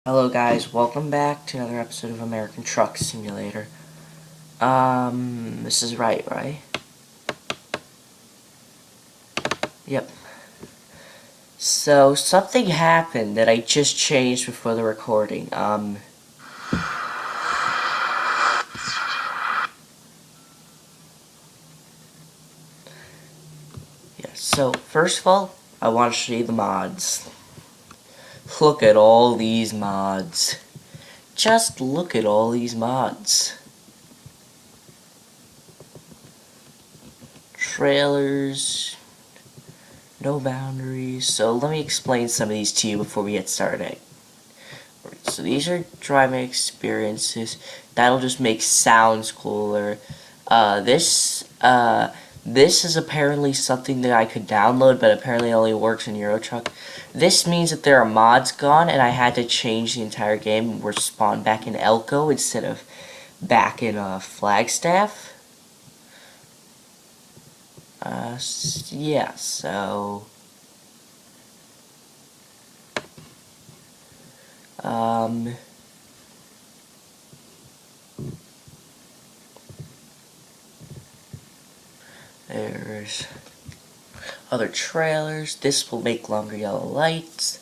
Hello guys, welcome back to another episode of American Truck Simulator. This is right? Yep. So, something happened that I just changed before the recording. Yeah, so, first of all, I want to show you the mods. Look at all these mods. Just look at all these mods. Trailers, no boundaries. So let me explain some of these to you before we get started. So these are driving experiences. That'll just make sounds cooler. This is apparently something that I could download, but apparently only works in EuroTruck. This means that there are mods gone, and I had to change the entire game. We're spawned back in Elko instead of back in Flagstaff. Yeah, so there's other trailers. This will make longer yellow lights.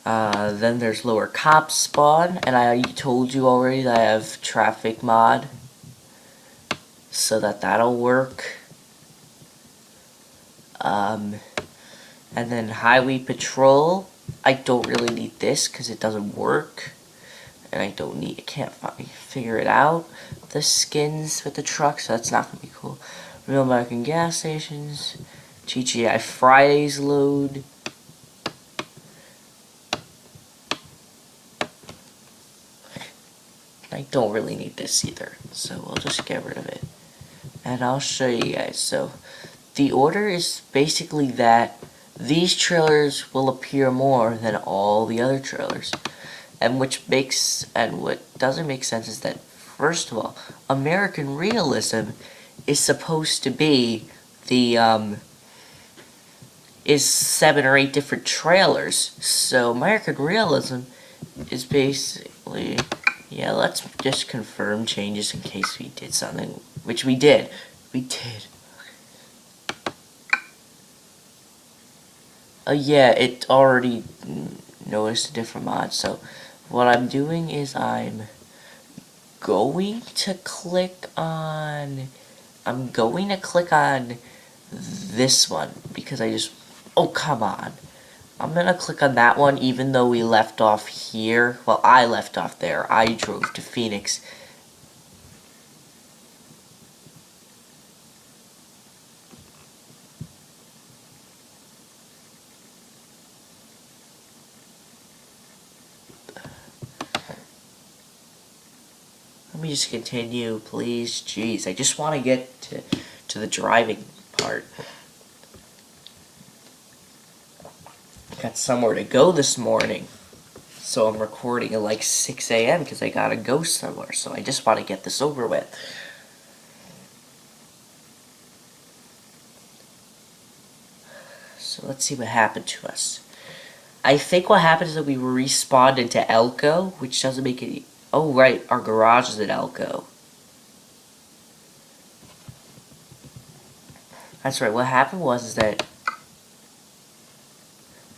Then there's lower cop spawn, and I told you already that I have traffic mod, so that'll work. And then highway patrol. I don't really need this because it doesn't work, and I can't figure it out. The skins with the truck, so that's not gonna be cool. Real American gas stations, GGI Fridays load. I don't really need this either, so we'll just get rid of it. And I'll show you guys. So, the order is basically that these trailers will appear more than all the other trailers. And what doesn't make sense is that, first of all, American realism is supposed to be is 7 or 8 different trailers. So American realism is basically, yeah, let's just confirm changes in case we did something, which we did. We did. Yeah, it already noticed a different mod, so what I'm doing is I'm going to click on this one because oh, come on. I'm gonna click on that one even though we left off here. Well, I left off there. I drove to Phoenix. Let me just continue, please. Jeez, I just want to get to the driving part. Got somewhere to go this morning, so I'm recording at like 6 a.m. because I gotta go somewhere, so I just want to get this over with. So let's see what happened to us. I think what happened is that we were respawned into Elko, which doesn't make any... Oh, right, our garage is at Elko. That's right, what happened was that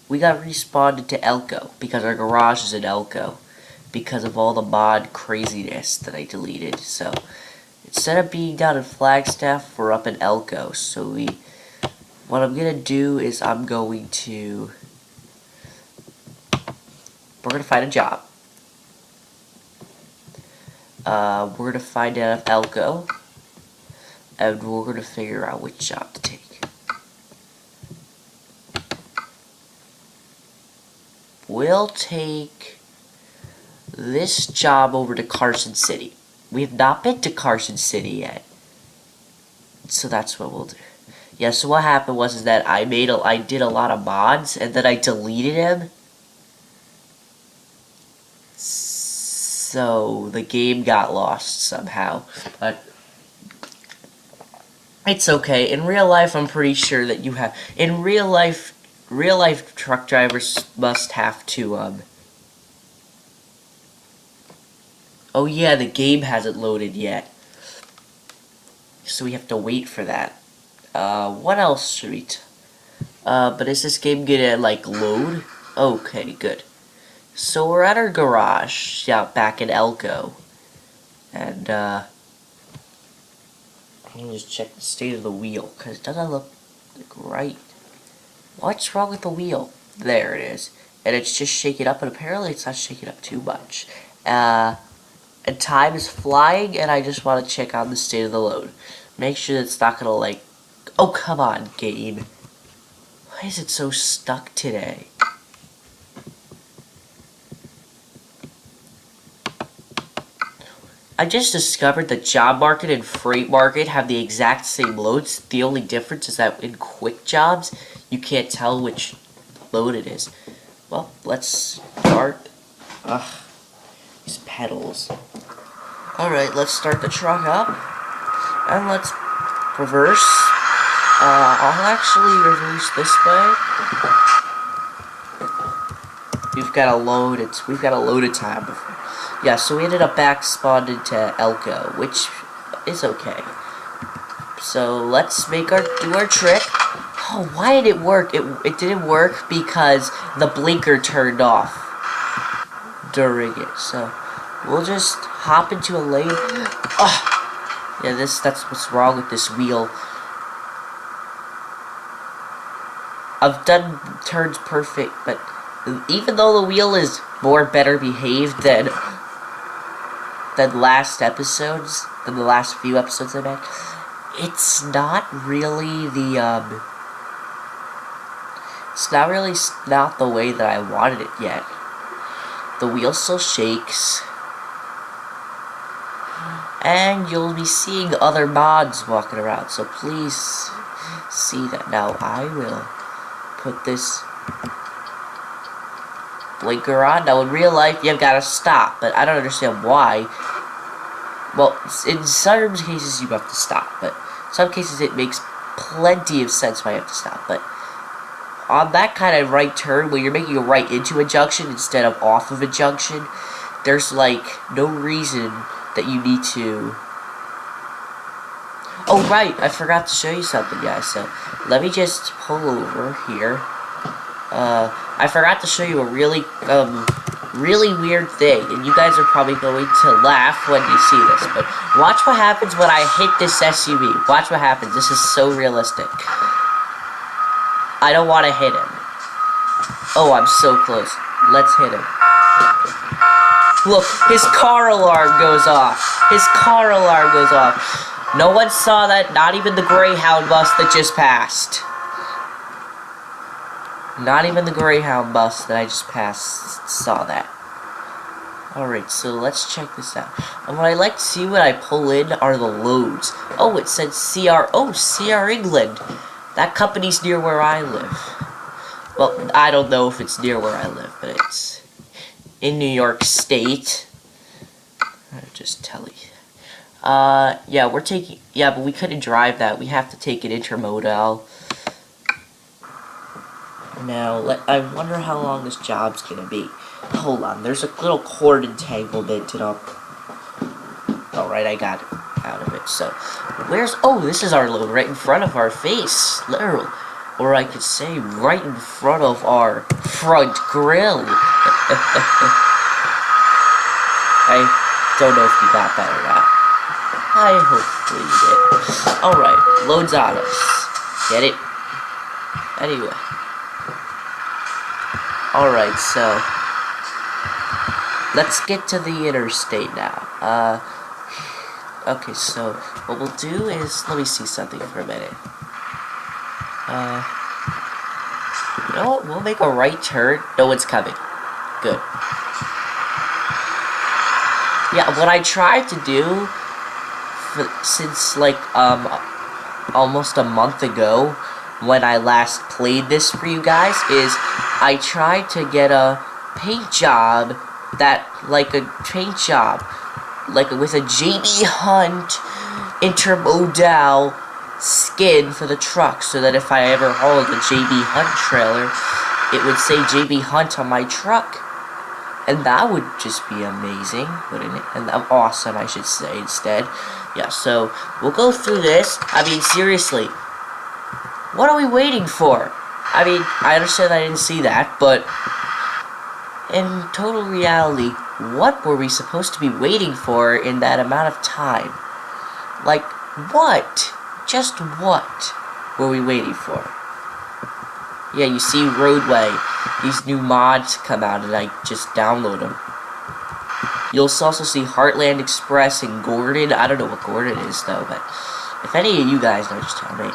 we got respawned into Elko because our garage is at Elko because of all the mod craziness that I deleted. So instead of being down in Flagstaff, we're up in Elko. So what I'm gonna do is we're gonna find a job. We're gonna find out Elko, and we're gonna figure out which job to take. We'll take this job over to Carson City. We have not been to Carson City yet, so that's what we'll do. Yeah, so what happened was that I did a lot of mods, and then I deleted them. So the game got lost somehow, but it's okay. In real life, I'm pretty sure that real life truck drivers must have to Oh yeah, the game hasn't loaded yet. So we have to wait for that. What else should we but is this game gonna, like, load? Okay, good. So we're at our garage, out back in Elko. And, let me just check the state of the wheel, because it doesn't look like right. What's wrong with the wheel? There it is. And it's just shaking up, and apparently it's not shaking up too much. And time is flying, and I just want to check on the state of the load. Make sure that it's not gonna, like... Oh, come on, game. Why is it so stuck today? I just discovered that job market and freight market have the exact same loads. The only difference is that in quick jobs, you can't tell which load it is. Well, let's start. Ugh, these pedals. Alright, let's start the truck up. And let's reverse. I'll actually reverse this way. We've got a loaded time before. Yeah, so we ended up back spawned into Elko, which is okay. So let's do our trick. Oh, why did it work? It didn't work because the blinker turned off during it. So we'll just hop into a lane. Oh, yeah, that's what's wrong with this wheel. I've done turns perfect, but even though the wheel is better behaved than the last few episodes I made, it's not really not the way that I wanted it yet. The wheel still shakes, and you'll be seeing other mods walking around, so please see that. Now I will put this blinker on. Now in real life you've got to stop, but I don't understand why. Well, in some cases you have to stop, but in some cases it makes plenty of sense why you have to stop. But on that kind of right turn, where you're making a right into a junction instead of off of a junction, there's like no reason that you need to... Oh right, I forgot to show you something, guys. So let me just pull over here. I forgot to show you a really weird thing, and you guys are probably going to laugh when you see this, but watch what happens when I hit this SUV. Watch what happens. This is so realistic. I don't want to hit him. Oh, I'm so close. Let's hit him. Look, his car alarm goes off. His car alarm goes off. No one saw that, not even the Greyhound bus that just passed. Not even the Greyhound bus that I just passed saw that. Alright, so let's check this out. And what I like to see when I pull in are the loads. Oh, it said CR. Oh, CR England. That company's near where I live. Well, I don't know if it's near where I live, but it's in New York State. I'll just tell you. Yeah, but we couldn't drive that. We have to take an Intermodal. Now, I wonder how long this job's gonna be. Hold on, there's a little cord entanglement and Alright, I got it out of it. So, oh, this is our load right in front of our face. Literal. Or I could say right in front of our front grill. I don't know if you got that or not. I hopefully you did. Alright, load's on us. Get it? Anyway. Alright, so let's get to the interstate now. Okay, so what we'll do is, let me see something for a minute. You know what, we'll make a right turn. No one's coming. Good. Yeah, what I tried to do, since like, almost a month ago, when I last played this for you guys, is I tried to get a paint job with a JB Hunt Intermodal skin for the truck, so that if I ever hauled a JB Hunt trailer, it would say JB Hunt on my truck. And that would just be amazing, wouldn't it? And awesome, I should say, instead. Yeah, so we'll go through this. I mean, seriously, what are we waiting for? I mean, I understand I didn't see that, but in total reality, what were we supposed to be waiting for in that amount of time? Like, what? Just what were we waiting for? Yeah, you see Roadway. These new mods come out and I just download them. You'll also see Heartland Express and Gordon. I don't know what Gordon is though, but if any of you guys know, just tell me.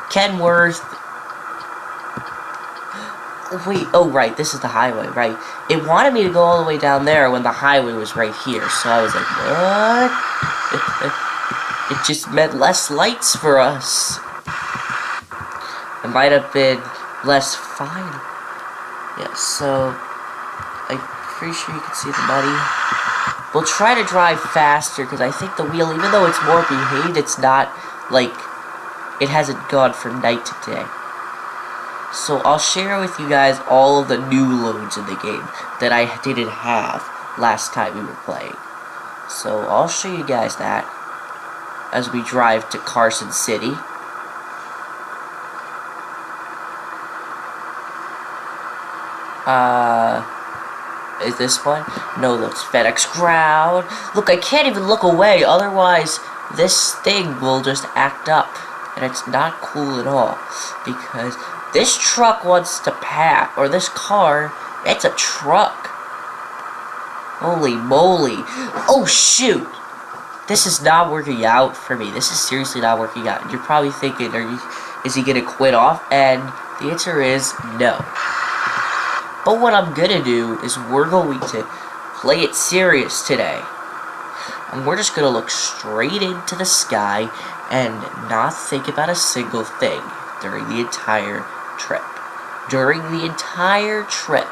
Kenworth. Wait, oh right, this is the highway, right. It wanted me to go all the way down there when the highway was right here, so I was like, what? It just meant less lights for us. It might have been less fine. Yeah, so I'm pretty sure you can see the muddy. We'll try to drive faster because I think the wheel, even though it's more behaved, it's not like it hasn't gone from night to day. So I'll share with you guys all of the new loads in the game that I didn't have last time we were playing. So I'll show you guys that as we drive to Carson City. Is this one? No, that's FedEx Crowd. Look, I can't even look away, otherwise this thing will just act up. And it's not cool at all. Because this truck wants to pass, or this car, it's a truck. Holy moly. Oh shoot! This is not working out for me. This is seriously not working out. You're probably thinking, is he gonna quit off? And the answer is no. But what I'm gonna do is we're going to play it serious today. And we're just gonna look straight into the sky and not think about a single thing during the entire trip. During the entire trip.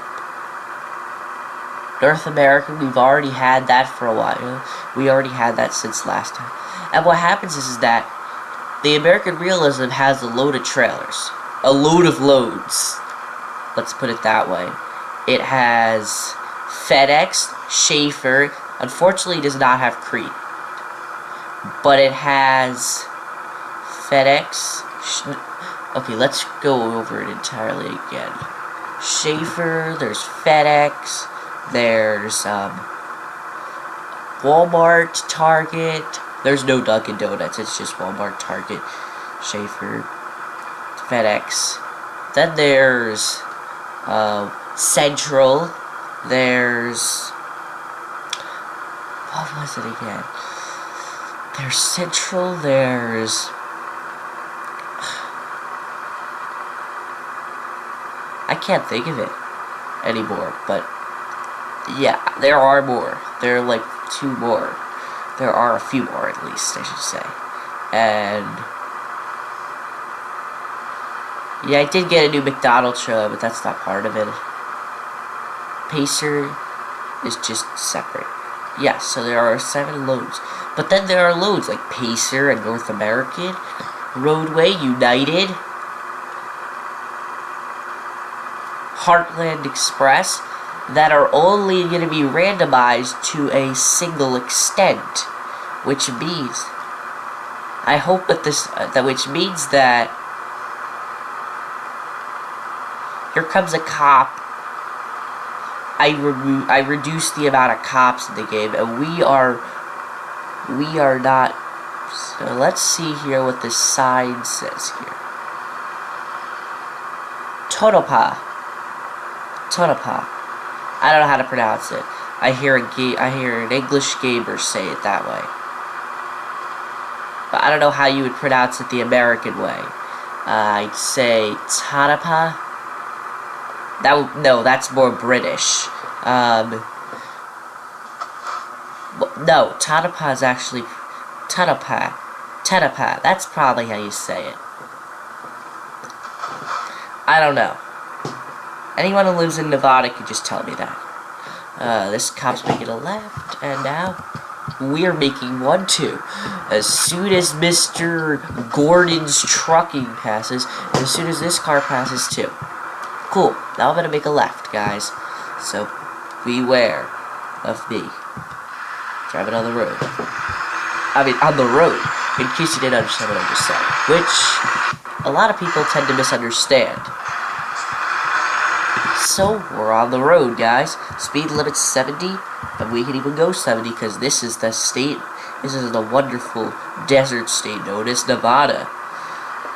North America, we've already had that for a while. We already had that since last time. And what happens is that the American Realism has a load of trailers. A load of loads. Let's put it that way. It has FedEx, Schaefer. Unfortunately, it does not have Crete. But it has FedEx. Okay, let's go over it entirely again. Schaefer, there's FedEx, there's Walmart, Target. There's no Dunkin' Donuts, it's just Walmart, Target, Schaefer, FedEx. Then there's Central. There's, what was it again? There's Central, there's, I can't think of it anymore, but yeah, there are more. There are like 2 more. There are a few more at least, I should say. And yeah, I did get a new McDonald's show, but that's not part of it. Pacer is just separate. Yeah, so there are 7 loads. But then there are loads like Pacer and North American, Roadway, United, Heartland Express, that are only going to be randomized to a single extent. Which means, I hope that which means that here comes a cop. I reduced the amount of cops in the game, and we are not. So let's see here what this sign says here. Tonopah. I don't know how to pronounce it. I hear an English gamer say it that way. But I don't know how you would pronounce it the American way. I'd say Tonopah. No, that's more British. No, Tonopah is actually Tonopah. That's probably how you say it. I don't know. Anyone who lives in Nevada could just tell me that. This cop's making a left, and now we're making 1 too. As soon as Mr. Gordon's trucking passes, and as soon as this car passes too. Cool. Now I'm gonna make a left, guys. So beware of me. Driving on the road. I mean, on the road. In case you didn't understand what I just said. Which, a lot of people tend to misunderstand. So, we're on the road, guys. Speed limit's 70, and we can even go 70, because this is the state, this is the wonderful desert state known as Nevada,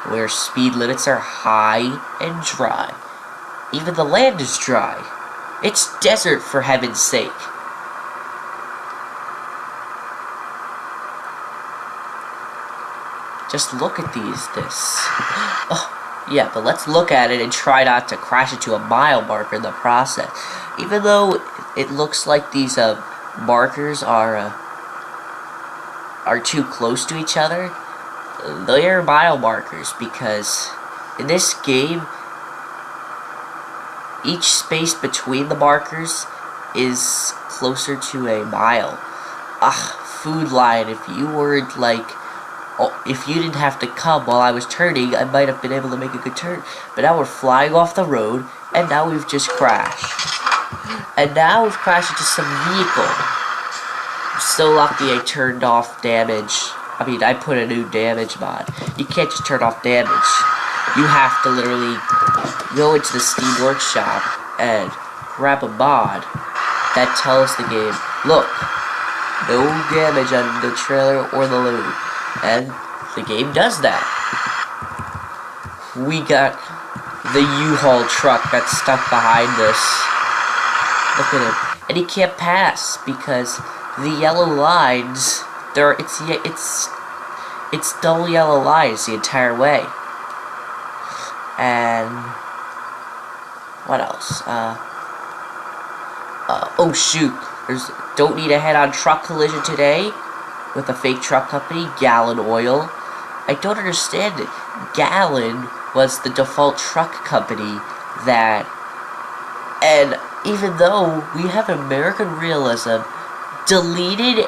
where speed limits are high and dry. Even the land is dry. It's desert, for heaven's sake. Just look at this. Oh, yeah, but let's look at it and try not to crash into a mile marker in the process. Even though it looks like these markers are too close to each other, they are mile markers, because in this game, each space between the markers is closer to a mile. Food line, if you weren't like, if you didn't have to come while I was turning, I might have been able to make a good turn. But now we're flying off the road, and now we've just crashed. And now we've crashed into some vehicle. I'm so lucky I turned off damage. I mean, I put a new damage mod. You can't just turn off damage. You have to literally go into the Steam Workshop and grab a mod that tells the game, look, no damage on the trailer or the load. And the game does that. We got the U-Haul truck that's stuck behind us. Look at him. And he can't pass because the yellow lines, it's double yellow lines the entire way. And what else? Oh shoot. Don't need a head-on truck collision today with a fake truck company, Gallon Oil. I don't understand it. Gallon was the default truck company that, and even though we have American Realism, deleted,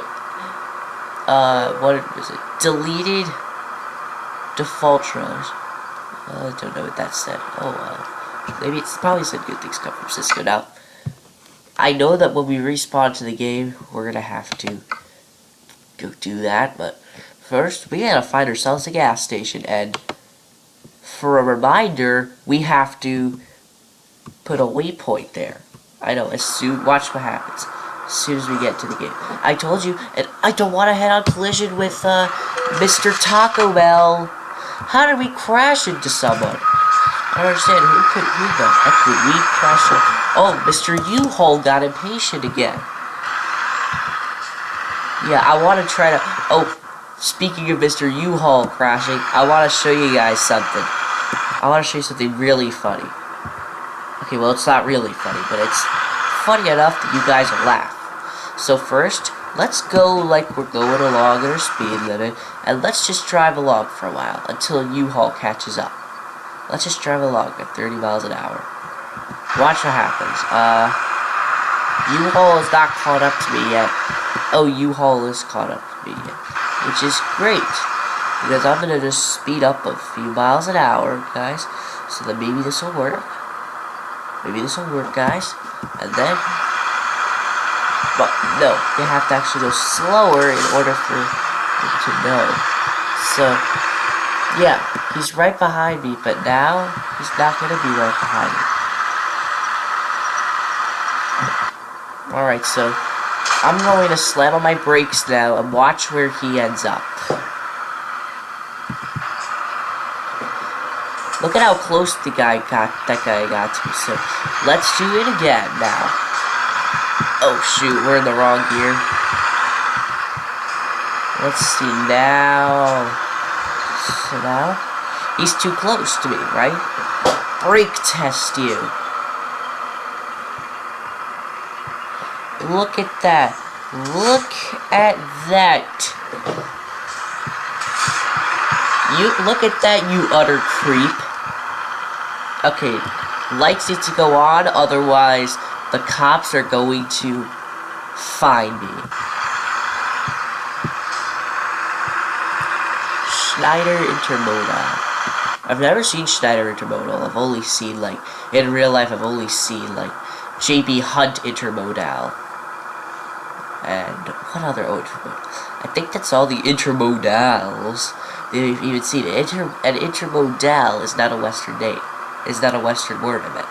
deleted default trailers. I don't know what that said. Oh well. Maybe it's probably said good things come from Cisco. Now, I know that when we respawn to the game, we're gonna have to go do that, but first we gotta find ourselves a gas station, and for a reminder, we have to put a waypoint there. I know, watch what happens as soon as we get to the game. I told you, and I don't want to head-on collision with Mr. Taco Bell. How did we crash into someone? I don't understand. Who the heck did we crash into? Oh, Mr. U-Haul got impatient again. Yeah, I want to try to... Oh, speaking of Mr. U-Haul crashing, I want to show you guys something. I want to show you something really funny. Okay, well, it's not really funny, but it's funny enough that you guys will laugh. So first, let's go like we're going along at our speed limit, and let's just drive along for a while until U-Haul catches up. Let's just drive along at 30 miles an hour. Watch what happens. U-Haul is not caught up to me yet. Oh, U-Haul is caught up to me yet, which is great, because I'm gonna just speed up a few miles an hour, guys, so that maybe this will work. Maybe this will work, guys. And then, but no, you have to actually go slower in order for you to know. So, yeah, he's right behind me, but now he's not gonna be right behind me. Alright, so I'm going to slam on my brakes now and watch where he ends up. Look at how close that guy got to me. So let's do it again now. Oh shoot, we're in the wrong gear. Let's see now. So now he's too close to me, right? Brake test you. Look at that. Look at that. You look at that, you utter creep. Okay, lights need to go on, otherwise the cops are going to find me. Schneider Intermodal. I've never seen Schneider Intermodal. I've only seen, like, in real life, I've only seen, like, JB Hunt Intermodal. And what other intermodal? I think that's all the intermodals. If you even see it, an intermodal is not a Western name. It's not a Western word, I meant.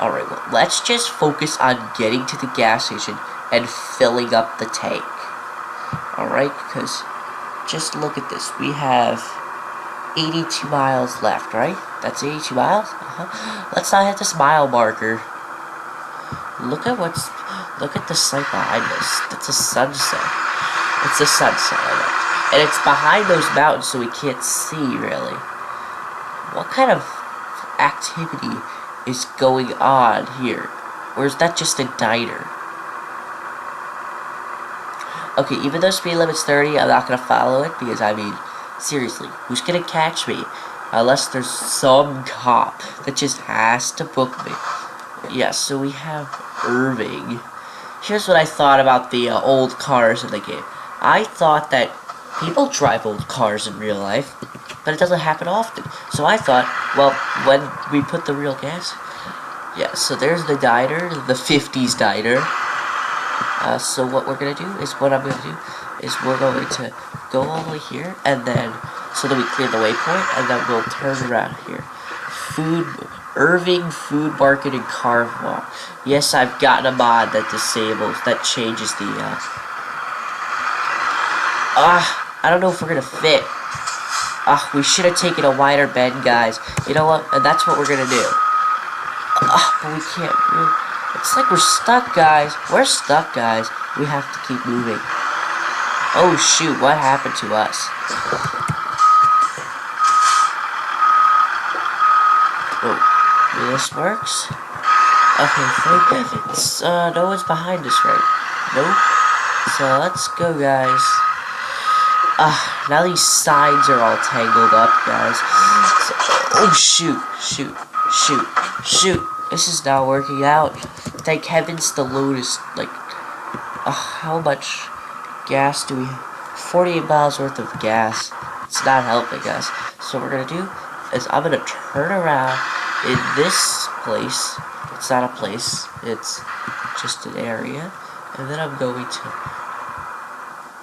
Alright, well, let's just focus on getting to the gas station and filling up the tank. Alright, because just look at this. We have 82 miles left, right? That's 82 miles? Let's not hit this mile marker. Look at the sight behind us. That's a sunset. It's a sunset, I meant. And it's behind those mountains, so we can't see, really. What kind of activity is going on here? Or is that just a diner? Okay, even though speed limit's 30, I'm not gonna follow it, because, I mean, seriously, who's gonna catch me? Unless there's some cop that just has to book me. Yeah, so we have Irving. Here's what I thought about the old cars in the game. I thought that people drive old cars in real life, but it doesn't happen often. So I thought, well, when we put the real gas... Yeah, so there's the diner, the 50s diner. So what we're going to do is, we're going to go all the way here, and then, so that we clear the waypoint, and then we'll turn around here. Irving Food Market and Car Walk. Yes, I've gotten a mod that changes the, I don't know if we're gonna fit. We should have taken a wider bend, guys. You know what? And that's what we're gonna do. But we can't. It's like we're stuck, guys. We're stuck, guys. We have to keep moving. Oh, shoot. What happened to us? Oh, this works? Okay, thank goodness. No one's behind us, right? Nope. So, let's go, guys. Now these signs are all tangled up, guys. So, oh, shoot. This is not working out. Thank heavens the load is, like, how much gas do we have? 48 miles worth of gas. It's not helping us. So what we're gonna do is I'm gonna turn around in this place. It's not a place. It's just an area. And then I'm going to...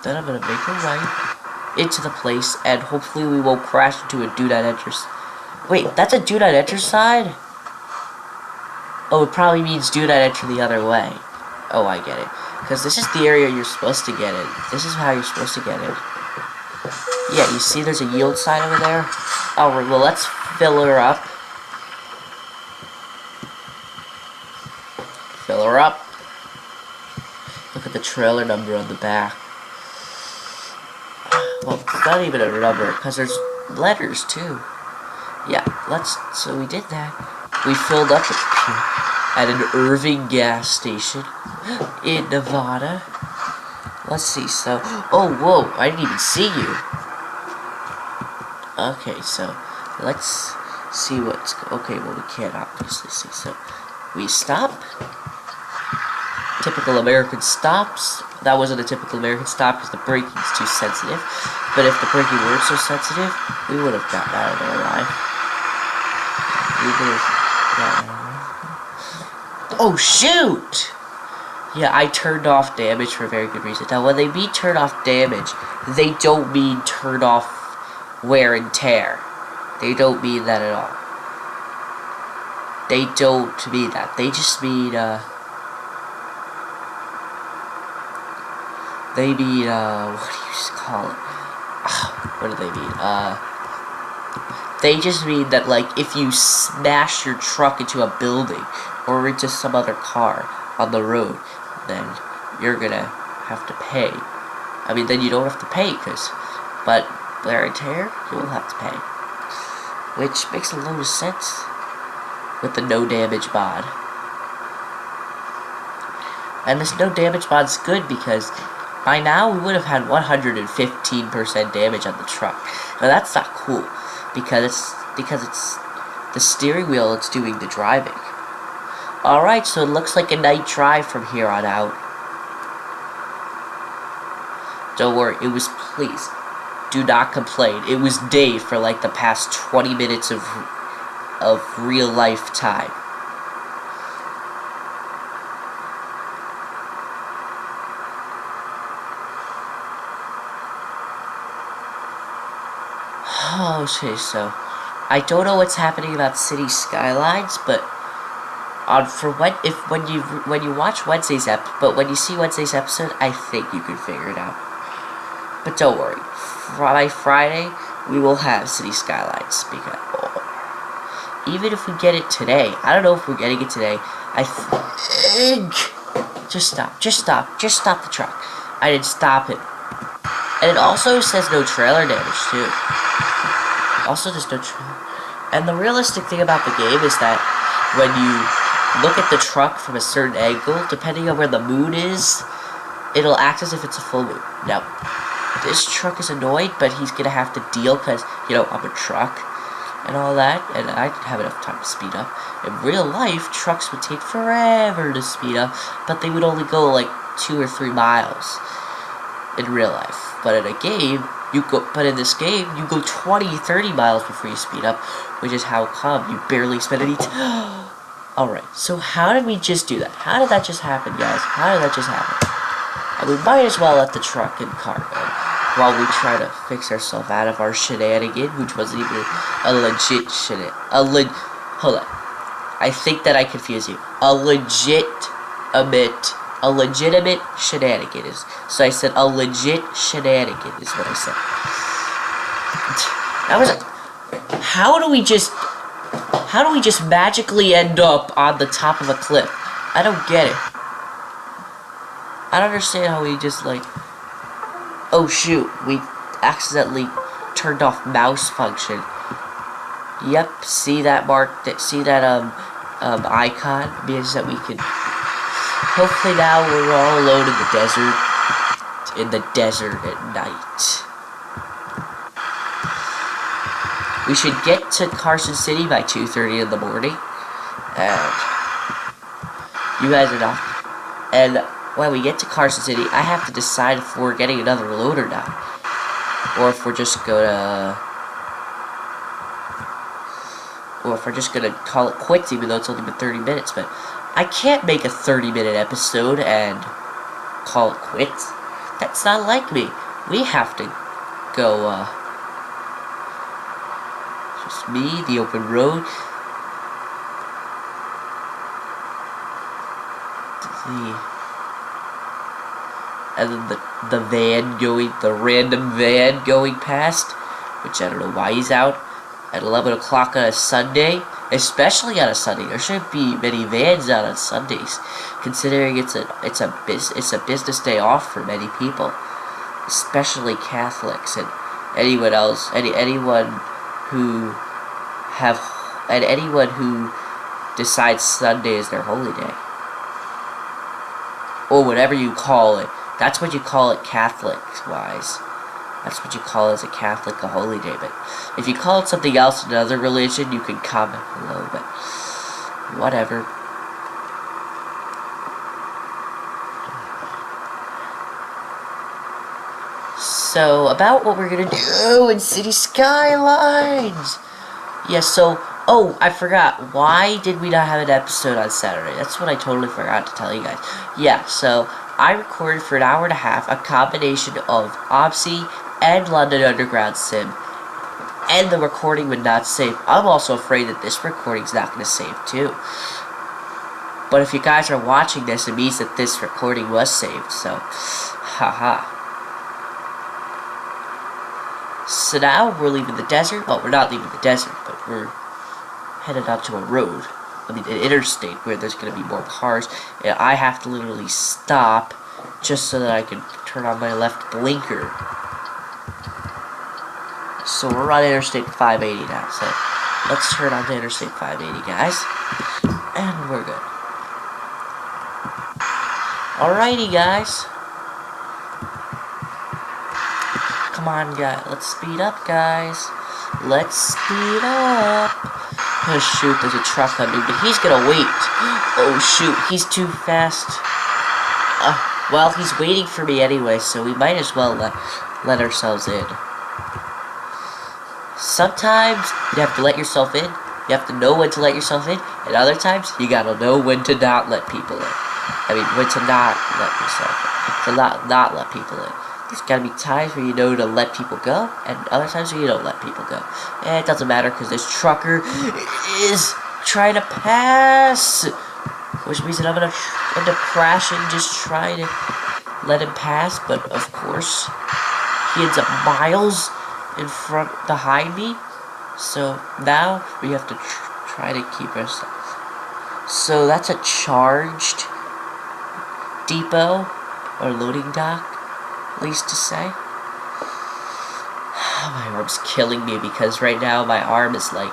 Then I'm gonna make a right into the place, and hopefully we won't crash into a do not enter. Wait, that's a do not enter sign? Oh, it probably means do not enter the other way. Oh, I get it. Because this is the area you're supposed to get in. This is how you're supposed to get in. Yeah, you see there's a yield sign over there? Alright, well, let's fill her up. Fill her up. Look at the trailer number on the back. Well, it's not even a number, because there's letters, too. Yeah, so we did that. We filled up at an Irving gas station in Nevada. Let's see, so... Oh, whoa, I didn't even see you. Okay, so, let's see what's... Okay, well, we can't obviously see, so... We stop. Typical American stops. That wasn't a typical American stop because the braking's too sensitive. But if the braking weren't so sensitive, we would have gotten out of there alive. Oh, shoot! Yeah, I turned off damage for a very good reason. Now, when they mean turn off damage, they don't mean turn off wear and tear. They don't mean that at all. They don't mean that. They just mean, they mean, what do you call it? What do they mean? They just mean that, like, if you smash your truck into a building or into some other car on the road, then you're gonna have to pay. I mean, then you don't have to pay, but wear and tear, you'll have to pay. Which makes a lot of sense with the no damage mod. And this no damage mod's good because by now we would have had 115% damage on the truck. Now that's not cool because it's the steering wheel that's doing the driving. Alright, so it looks like a night drive from here on out. Don't worry, it was, please, do not complain. It was day for like the past 20 minutes of real life time. Okay, so I don't know what's happening about City Skylines, but when you watch when you see Wednesday's episode, I think you can figure it out. But don't worry, by Friday we will have City Skylines because even if we get it today, I don't know if we're getting it today. I think just stop the truck. I didn't stop it, and it also says no trailer damage too. Also, there's no trailer. And the realistic thing about the game is that when you look at the truck from a certain angle, depending on where the moon is, it'll act as if it's a full moon. Now, this truck is annoyed, but he's gonna have to deal because, you know, I'm a truck and all that, and I didn't have enough time to speed up. In real life, trucks would take forever to speed up, but they would only go like 2 or 3 miles in real life. But in a game, in this game, you go 20, 30 miles before you speed up, which is how come you barely spend any time. Alright, so how did we just do that? How did that just happen, guys? How did that just happen? And we might as well let the truck and car go while we try to fix ourselves out of our shenanigan, which wasn't even a legit shenanigan. Hold on. I think that I confuse you. A legitimate shenanigan is. So I said a legit shenanigan is what I said. That was how do we just magically end up on the top of a cliff? I don't get it. I don't understand how we just like, oh shoot, we accidentally turned off mouse function. Yep, see that icon? Means that we can, hopefully now we're all alone in the desert at night. We should get to Carson City by 2:30 in the morning, and you guys are not. And when we get to Carson City, I have to decide if we're getting another load or not, or if we're just gonna call it quits, even though it's only been 30 minutes. But I can't make a 30-minute episode and call it quits. That's not like me. We have to go. Just me, the open road. And then the random van going past, which I don't know why he's out at 11 o'clock on a Sunday, especially on a Sunday. There shouldn't be many vans out on Sundays, considering it's a business day off for many people, especially Catholics and anyone else, anyone who decides Sunday is their holy day, or whatever you call it. That's what you call it Catholic-wise. That's what you call as a Catholic a holy day. But if you call it something else in another religion, you can comment below. But whatever. So about what we're gonna do in City Skylines. Yeah. So I forgot. Why did we not have an episode on Saturday? That's what I totally forgot to tell you guys. Yeah. So I recorded for an hour and a half a combination of OBSI and London Underground Sim, and the recording would not save. I'm also afraid that this recording's not going to save too. But if you guys are watching this, it means that this recording was saved, so haha. So now we're leaving the desert. Well, we're not leaving the desert, but we're headed out to a road. I mean, an interstate where there's going to be more cars, and I have to literally stop just so that I can turn on my left blinker. So we're on Interstate 580 now, so let's turn on to Interstate 580, guys, and we're good. Alrighty, guys. Come on, guys, let's speed up, guys. Let's speed up. Oh shoot, there's a truck coming, but he's gonna wait. Oh shoot, he's too fast. Well, he's waiting for me anyway, so we might as well let ourselves in. Sometimes you have to let yourself in. You have to know when to let yourself in, and other times you gotta know when to not let people in. I mean, when to not let yourself in. To not let people in. There's gotta be times where you know to let people go, and other times where you don't let people go. And it doesn't matter because this trucker is trying to pass, which means that I'm gonna end up crashing, just trying to let him pass. But of course, he ends up miles in front behind me. So now we have to try to keep ourselves. So that's a charged depot or loading dock, at least to say. My arm's killing me because right now my arm is like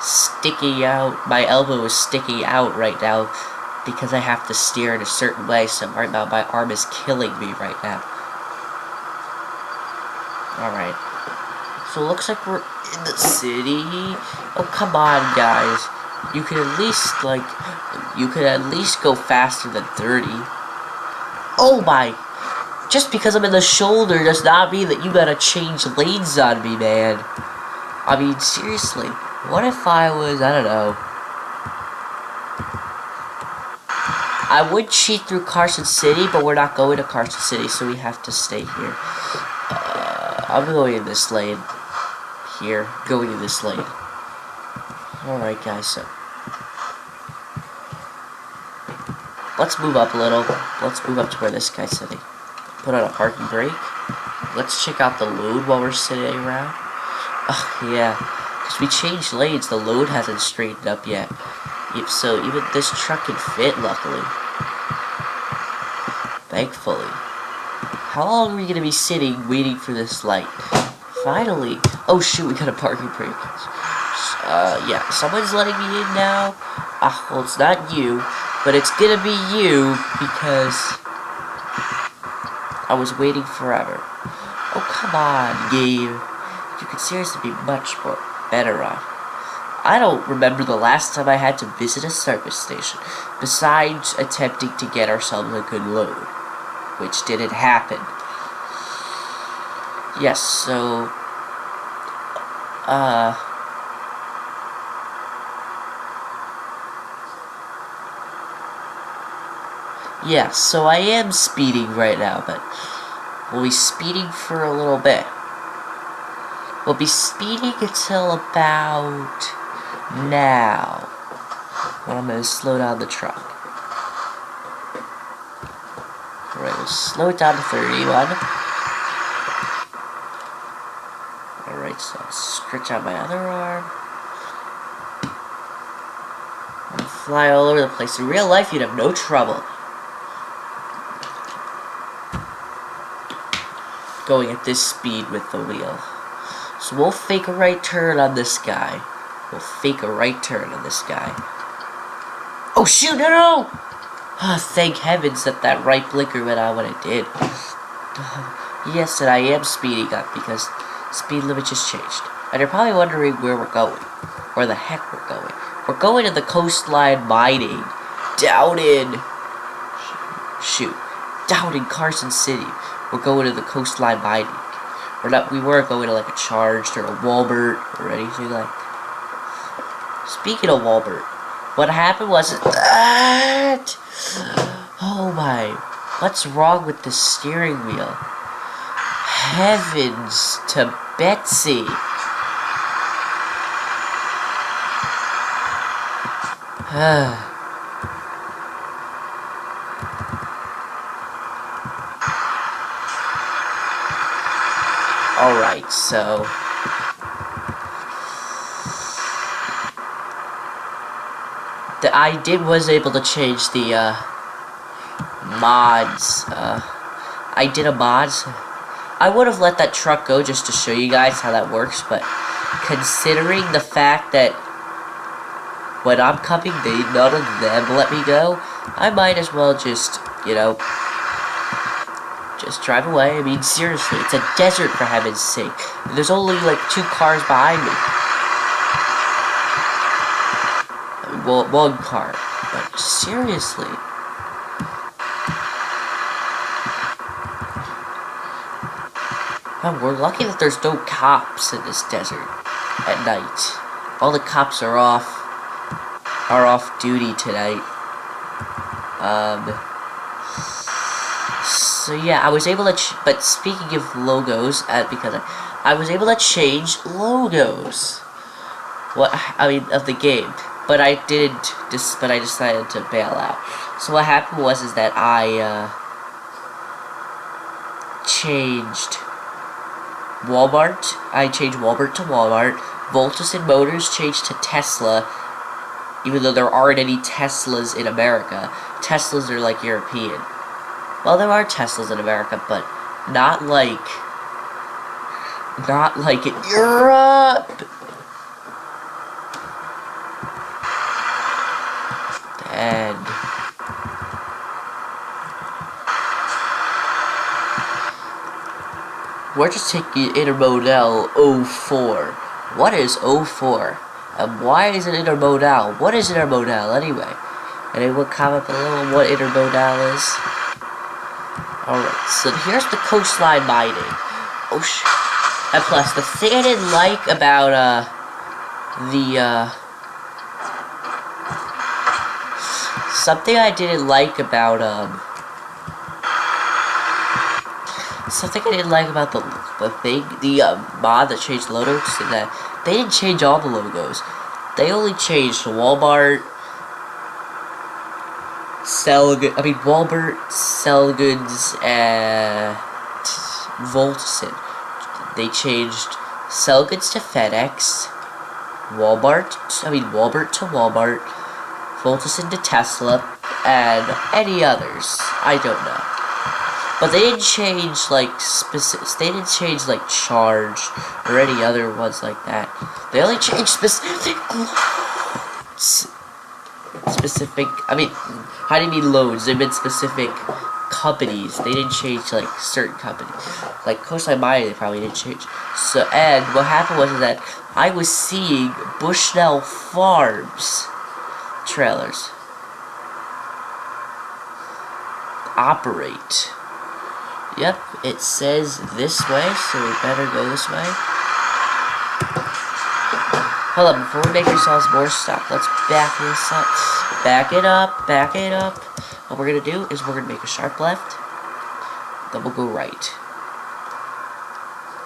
sticking out. My elbow is sticking out right now because I have to steer in a certain way. So right now my arm is killing me right now. Alright. So it looks like we're in the city. Oh, come on, guys. You could at least go faster than 30. Oh my. Just because I'm in the shoulder does not mean that you gotta change lanes on me, man. I mean, seriously. What if I was, I don't know. I would cheat through Carson City, but we're not going to Carson City, so we have to stay here. I'm going in this lane. Here. Going in this lane. Alright, guys, so. Let's move up a little. Let's move up to where this guy's sitting. Put on a parking brake. Let's check out the load while we're sitting around. Oh, yeah. Because we changed lanes, the load hasn't straightened up yet. So even this truck can fit, luckily. Thankfully. How long are we going to be sitting, waiting for this light? Finally. Oh, shoot, we got a parking brake. Yeah, someone's letting me in now. Well, it's not you, but it's going to be you because I was waiting forever. Oh, come on, Gabe. You could seriously be much more better on. I don't remember the last time I had to visit a service station, besides attempting to get ourselves a good load, which didn't happen. Yes, so, yeah, so I am speeding right now, but we'll be speeding for a little bit. We'll be speeding until about now, when I'm going to slow down the truck. Alright, we'll slow it down to 31. Alright, so I'll stretch out my other arm. And fly all over the place. In real life, you'd have no trouble going at this speed with the wheel. So we'll fake a right turn on this guy. We'll fake a right turn on this guy. Oh shoot, no! Oh, thank heavens that that right blinker went on when it did. Yes, and I am speeding up because speed limit just changed. And you're probably wondering where we're going. Where the heck we're going. We're going to the coastline mining. Down in... Shoot. Down in Carson City. We're going to the coastline mining. We weren't going to like a Charged or a Walmart or anything like that. Speaking of Walmart, what happened was that... Oh my... What's wrong with the steering wheel? Heavens to Betsy. Alright, so... I was able to change the, mods. I did a mods. I would have let that truck go just to show you guys how that works, but considering the fact that when I'm coming, none of them let me go, I might as well just, you know, just drive away. I mean, seriously, it's a desert for heaven's sake. There's only like 2 cars behind me. Well, 1 car, but seriously. Oh, we're lucky that there's no cops in this desert at night. All the cops are off duty tonight. So yeah, I was able to, but speaking of logos, because I was able to change logos. Of the game. But I didn't, but I decided to bail out. So what happened is that I, changed Walmart. I changed Walmart to Walmart. Voltus and Motors changed to Tesla. Even though there aren't any Teslas in America. Teslas are like European. Well, there are Teslas in America, but not like in Europe. And we're just taking Intermodal 04. What is 04? And why is it Intermodal? What is Intermodal anyway? Anyone comment below what Intermodal is? Alright, so here's the coastline mining. Oh shit. And plus, the thing I didn't like about, something I didn't like about the mod that changed logos is that they didn't change all the logos. They only changed Walmart, Walmart, Sell Goods, and Voltson. They changed Sell Goods to FedEx, Walmart to Walmart, Voltson to Tesla, and any others. I don't know. But they didn't change they didn't change Charge or any other ones like that. They only changed I didn't mean loads, they meant specific companies. They didn't change certain companies. Like Coastline Mining, they probably didn't change. So, and what happened was that I was seeing Bushnell Farms trailers operate. Yep, it says this way, so we better go this way. Hold on, before we make ourselves more stuff, let's back this up. Back it up, back it up. What we're gonna do is we're gonna make a sharp left, then we'll go right.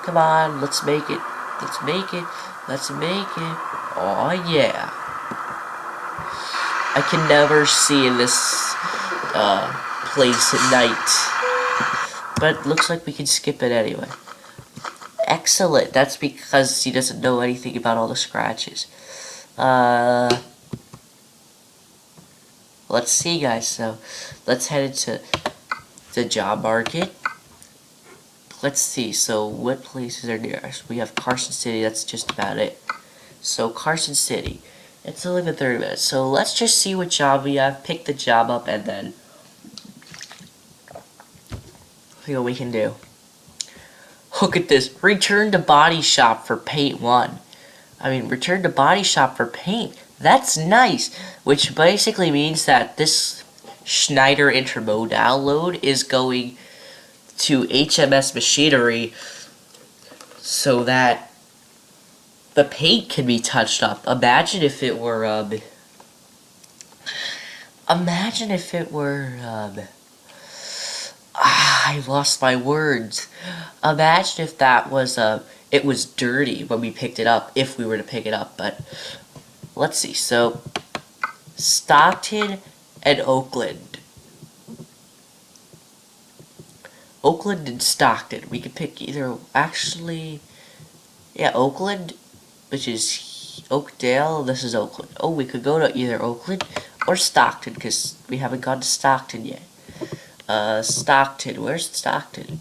Come on, let's make it. Let's make it. Let's make it. Oh yeah. I can never see in this place at night. But looks like we can skip it anyway. Excellent. That's because he doesn't know anything about all the scratches. Let's see, guys. So, let's head into the job market. Let's see. So, what places are near us? We have Carson City. That's just about it. So, Carson City. It's only been 30 minutes. So, let's just see what job we have. Pick the job up and then see what we can do. Look at this. Return to body shop for paint 1. Return to body shop for paint. That's nice. Which basically means that this Schneider Intermodal load is going to HMS Machinery so that the paint can be touched up. Imagine if it were, I lost my words. Imagine if that was, it was dirty when we picked it up, if we were to pick it up, but let's see. So, Stockton and Oakland. Oakland and Stockton. We could pick either, Oakland, which is Oakdale. This is Oakland. Oh, we could go to either Oakland or Stockton, because we haven't gone to Stockton yet. Stockton. Where's Stockton?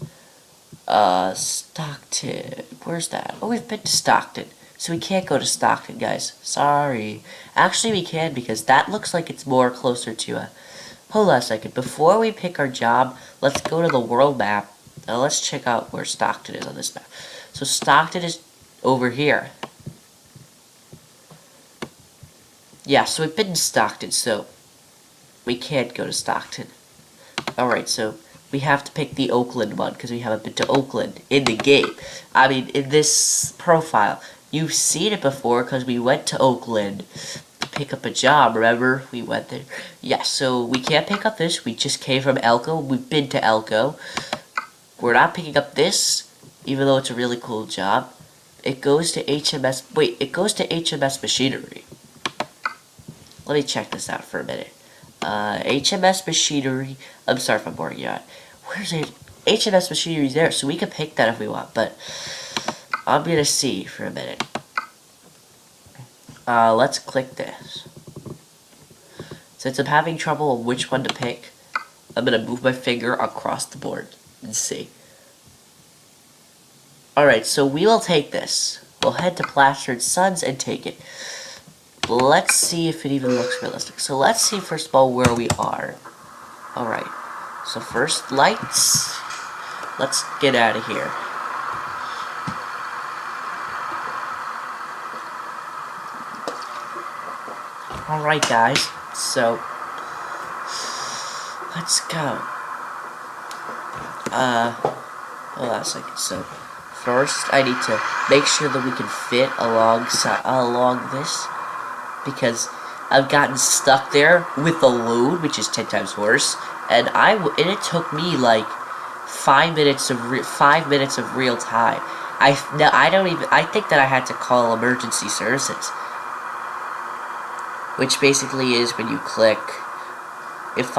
Stockton. Where's that? Oh, we've been to Stockton. So we can't go to Stockton, guys. Sorry. Actually, we can, because that looks like it's more closer to Hold on a second. Before we pick our job, let's go to the world map. Now let's check out where Stockton is on this map. So Stockton is over here. Yeah, so we've been to Stockton, so we can't go to Stockton. Alright, so we have to pick the Oakland one, because we haven't been to Oakland in the game. In this profile. You've seen it before, because we went to Oakland pick up a job, remember? We went there. Yeah, so we can't pick up this. We just came from Elko. We've been to Elko. We're not picking up this, even though it's a really cool job. It goes to HMS... Wait, it goes to HMS Machinery. Let me check this out for a minute. HMS Machinery... I'm sorry if I'm boring you out. Where's it? HMS Machinery's there, so we can pick that if we want, but... I'm gonna see for a minute. Let's click this. Since I'm having trouble on which one to pick, I'm gonna move my finger across the board and see. Alright, so we will take this. We'll head to Plastered Sons and take it. Let's see if it even looks realistic. So let's see first of all where we are. Alright, so first lights. Let's get out of here. Alright guys, so let's go. Hold on a second. So first I need to make sure that we can fit along this, because I've gotten stuck there with the load, which is 10 times worse, and it took me like 5 minutes of real time. I think that I had to call emergency services. Which basically is when you click, if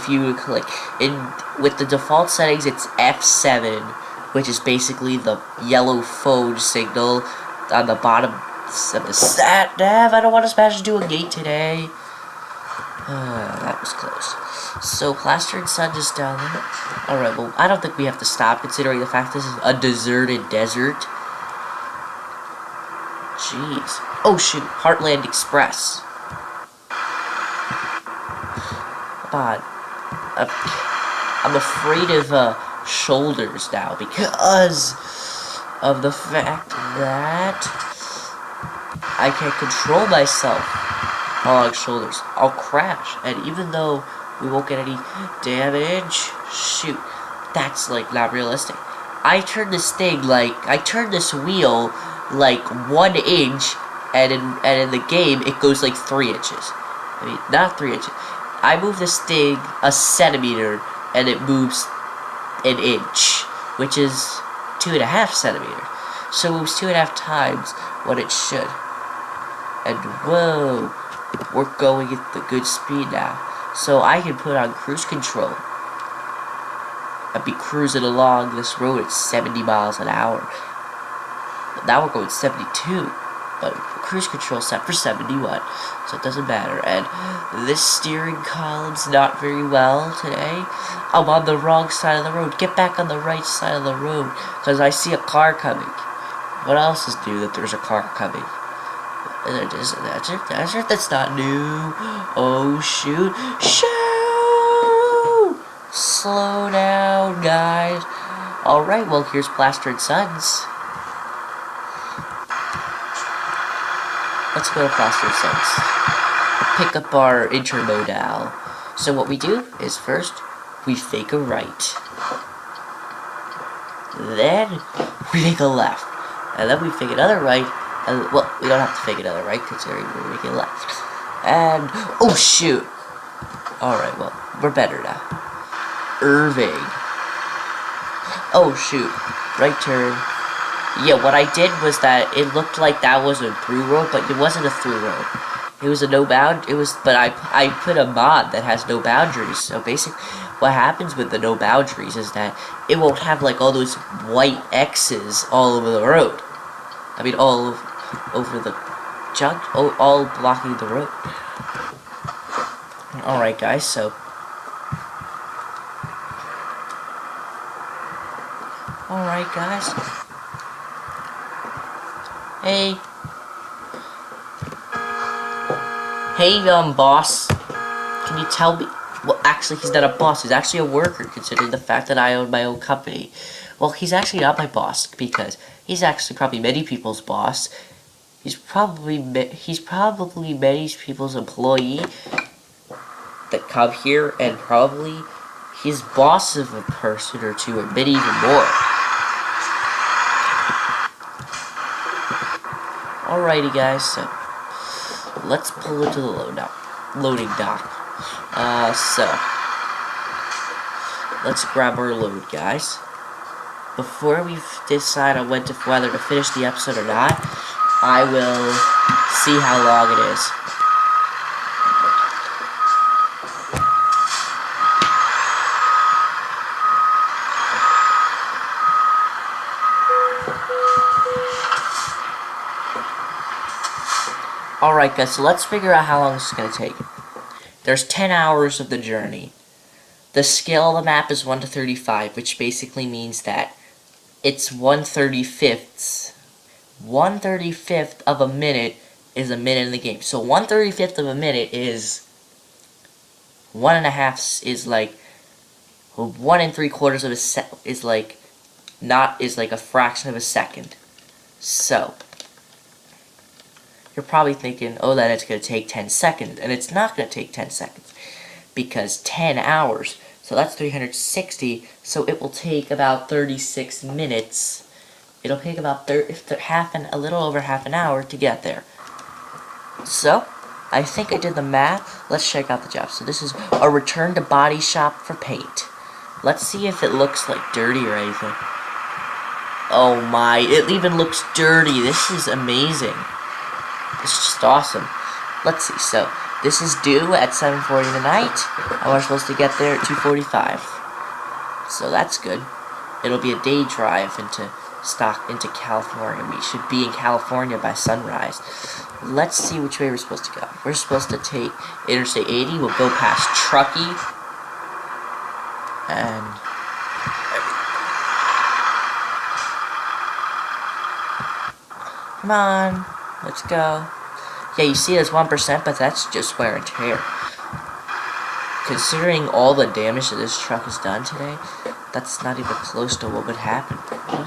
you would click, with the default settings it's F7, which is basically the yellow phone signal on the bottom of the sat nav. I don't want to smash into a gate today. That was close. So Plastered Sun is down there. Alright, well, I don't think we have to stop considering the fact this is a deserted desert. Jeez. Oh shoot, Heartland Express. I'm afraid of shoulders now because of the fact that I can't control myself along shoulders. I'll crash, and even though we won't get any damage, shoot, that's like not realistic. I turned this wheel like 1 inch, and in the game it goes like 3 inches. I mean, not 3 inches. I move this thing a centimeter, and it moves an inch, which is 2.5 centimeters. So it moves 2.5 times what it should. And whoa, we're going at the good speed now. So I can put on cruise control. I'd be cruising along this road at 70 miles an hour. But now we're going 72. But cruise control set for 71, so it doesn't matter. And this steering column's not very well today. I'm on the wrong side of the road. Get back on the right side of the road, because I see a car coming. What else is new that there's a car coming? That's not new. Oh shoot. Shoot! Slow down, guys. Alright, well, here's Plastered Sons. Let's go to Plastered Sons. Pick up our intermodal. So what we do is first, we fake a right. Then, we make a left. And then we fake another right. And, well, we don't have to fake another right, considering we're making a left. And, oh shoot! Alright, well, we're better now. Irving. Oh shoot. Right turn. Yeah, what I did was that it looked like that was a through road, but it wasn't a through road. It was a no bound. But I put a mod that has no boundaries. So basically, what happens with the no boundaries is that it won't have like all those white X's all over the road. I mean, all over the junk, all blocking the road. All right, guys. So. All right, guys. Hey. Hey, boss. Can you tell me... Well, actually, he's not a boss. He's actually a worker, considering the fact that I own my own company. Well, he's actually not my boss, because he's actually probably many people's boss. He's probably many people's employee that come here, and probably he's boss of a person or two, or maybe even more. Alrighty, guys, so let's pull it to the loading dock. So let's grab our load, guys. Before we decide on whether to finish the episode or not, I will see how long it is. Alright guys, so let's figure out how long this is going to take. There's 10 hours of the journey. The scale of the map is 1 to 35, which basically means that it's 1/35. 1/35 of a minute is a minute in the game. So 1/35 of a minute is 1.5 is like 1 3/4 of a is like a fraction of a second. So you're probably thinking, oh, that it's going to take 10 seconds. And it's not going to take 10 seconds. Because 10 hours, so that's 360, so it will take about 36 minutes. It'll take about a little over half an hour to get there. So, I think I did the math. Let's check out the job. So this is a return to body shop for paint. Let's see if it looks like dirty or anything. Oh my, it even looks dirty. This is amazing. It's just awesome. Let's see, so this is due at 7:40 tonight, and we're supposed to get there at 2:45. So that's good. It'll be a day drive into California. We should be in California by sunrise. Let's see which way we're supposed to go. We're supposed to take Interstate 80. We'll go past Truckee. And come on. Let's go. Yeah, you see there's 1%, but that's just wear and tear. Considering all the damage that this truck has done today, that's not even close to what would happen.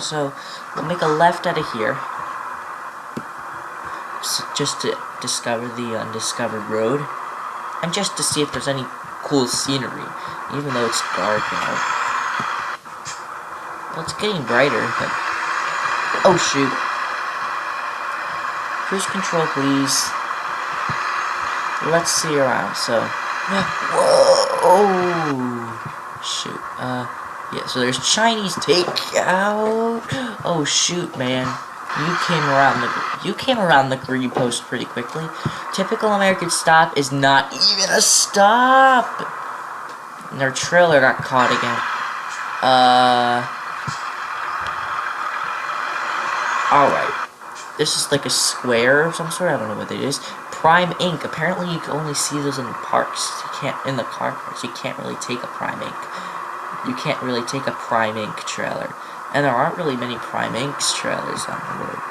So, we'll make a left out of here. So, just to discover the undiscovered road. And just to see if there's any cool scenery. Even though it's dark now. Well, it's getting brighter, but... oh, shoot. Cruise control, please. Let's see around. So, whoa! Shoot. Yeah. So there's Chinese takeout. Oh shoot, man! You came around the green post pretty quickly. Typical American stop is not even a stop. And their trailer got caught again. All right. This is like a square of some sort. I don't know what it is. Prime Ink. Apparently, you can only see those in parks. You can't in the car parks. You can't really take a Prime Ink. You can't really take a Prime Ink trailer, and there aren't really many Prime Inks trailers on the road.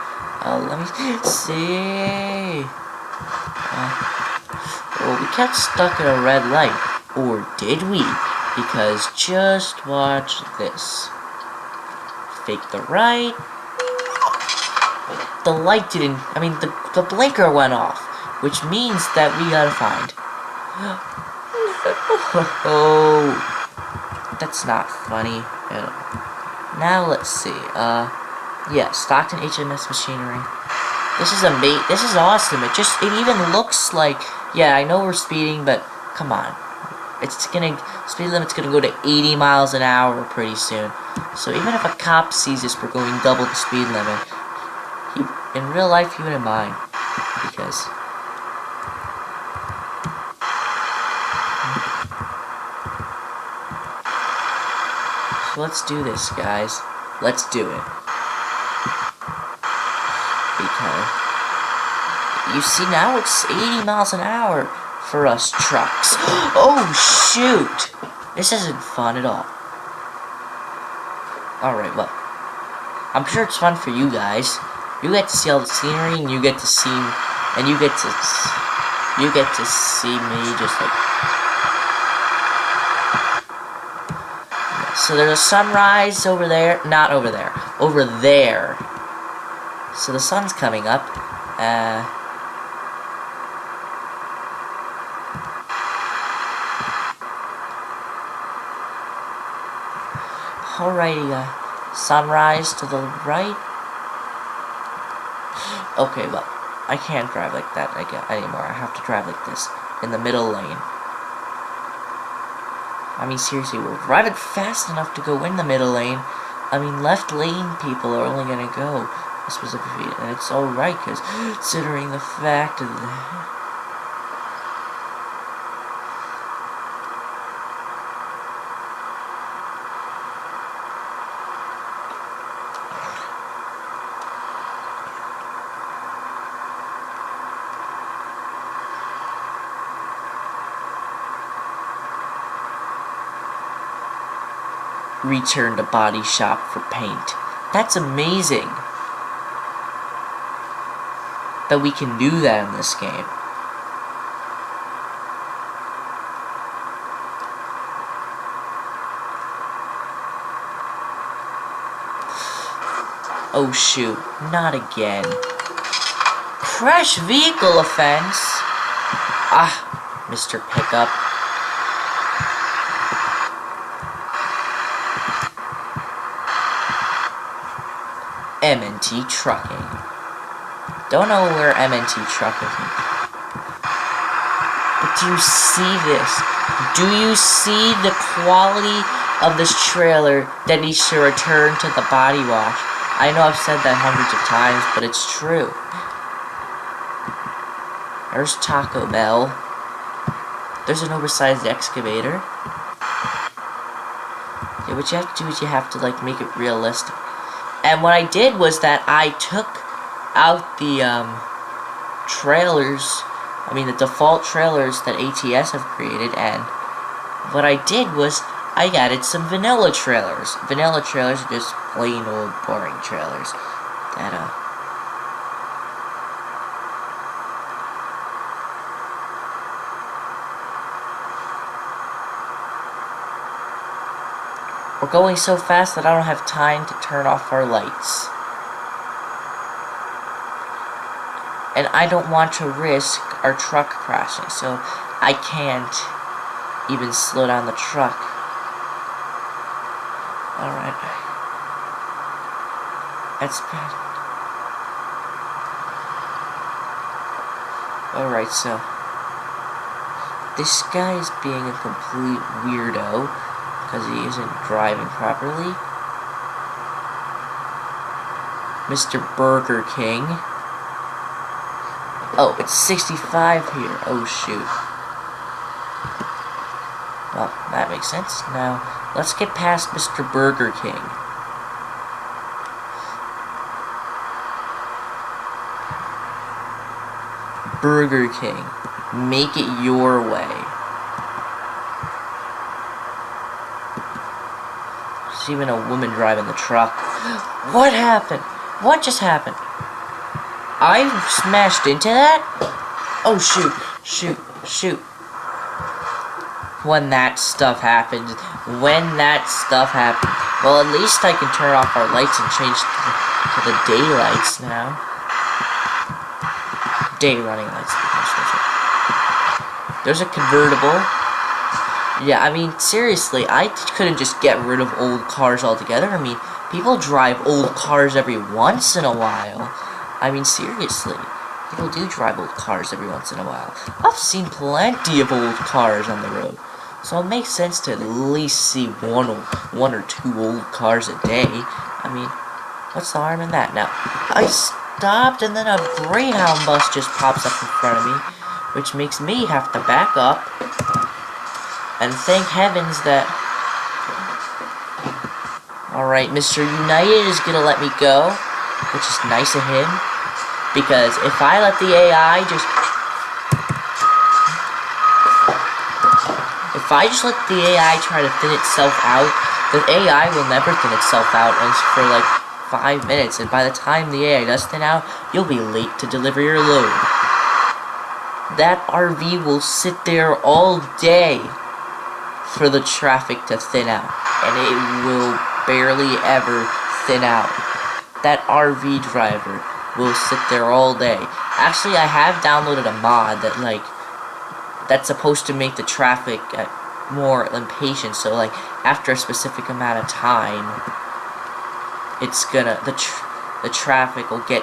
Let me see. Well, we kept stuck in a red light, or did we? Because just watch this. Fake the right. The light didn't, the blinker went off, which means that we gotta find. Oh, that's not funny at all. Now let's see, yeah, Stockton HMS Machinery. This is this is awesome. It even looks like, yeah, I know we're speeding, but come on. Speed limit's gonna go to 80 miles an hour pretty soon. So even if a cop sees us, we're going double the speed limit. In real life, he wouldn't mind, because so let's do this, guys. Let's do it. Because you see now it's 80 miles an hour for us trucks. Oh shoot! This isn't fun at all. All right, well, I'm sure it's fun for you guys. You get to see all the scenery, and you get to see me just like. So there's a sunrise over there, not over there, over there. So the sun's coming up. Alrighty, sunrise to the right. Okay, well, I can't drive like that anymore. I have to drive like this, in the middle lane. I mean, seriously, we're driving fast enough to go in the middle lane. I mean, left lane people are only gonna go a specific speed, and it's alright, because considering the fact that... Return to body shop for paint. That's amazing that we can do that in this game. Oh shoot, not again. Crash vehicle offense. Ah, Mr. Pickup. M&T Trucking. Don't know where M&T Trucking is. But do you see this? Do you see the quality of this trailer that needs to return to the body wash? I know I've said that hundreds of times, but it's true. There's Taco Bell. There's an oversized excavator. Yeah, what you have to do is you have to, like, make it realistic. And what I did was that I took out the, trailers, I mean the default trailers that ATS have created, and what I did was I added some vanilla trailers. Vanilla trailers are just plain old boring trailers that, we're going so fast that I don't have time to turn off our lights. And I don't want to risk our truck crashing, so I can't even slow down the truck. Alright. That's bad. Alright, so this guy is being a complete weirdo because he isn't driving properly. Mr. Burger King. Oh, it's 65 here. Oh, shoot. Well, that makes sense. Now, let's get past Mr. Burger King. Burger King. Make it your way. There's even a woman driving the truck. What happened? What just happened? I smashed into that? Oh, shoot, shoot, shoot. When that stuff happened. Well, at least I can turn off our lights and change to the daylights now. Day running lights. There's a convertible. Yeah, I mean, seriously, I couldn't just get rid of old cars altogether. I mean, people drive old cars every once in a while. I mean, seriously, people do drive old cars every once in a while. I've seen plenty of old cars on the road, so it makes sense to at least see one or two old cars a day. I mean, what's the harm in that? Now, I stopped, and then a Greyhound bus just pops up in front of me, which makes me have to back up, and thank heavens that... Alright, Mr. United is gonna let me go, which is nice of him, because if I let the AI just... If I just let the AI try to thin itself out, the AI will never thin itself out for like 5 minutes, and by the time the AI does thin out, you'll be late to deliver your load. That RV will sit there all day for the traffic to thin out, and it will barely ever thin out. That RV driver will sit there all day. Actually, I have downloaded a mod that, like, that's supposed to make the traffic more impatient, so, like, after a specific amount of time, it's gonna, the traffic will get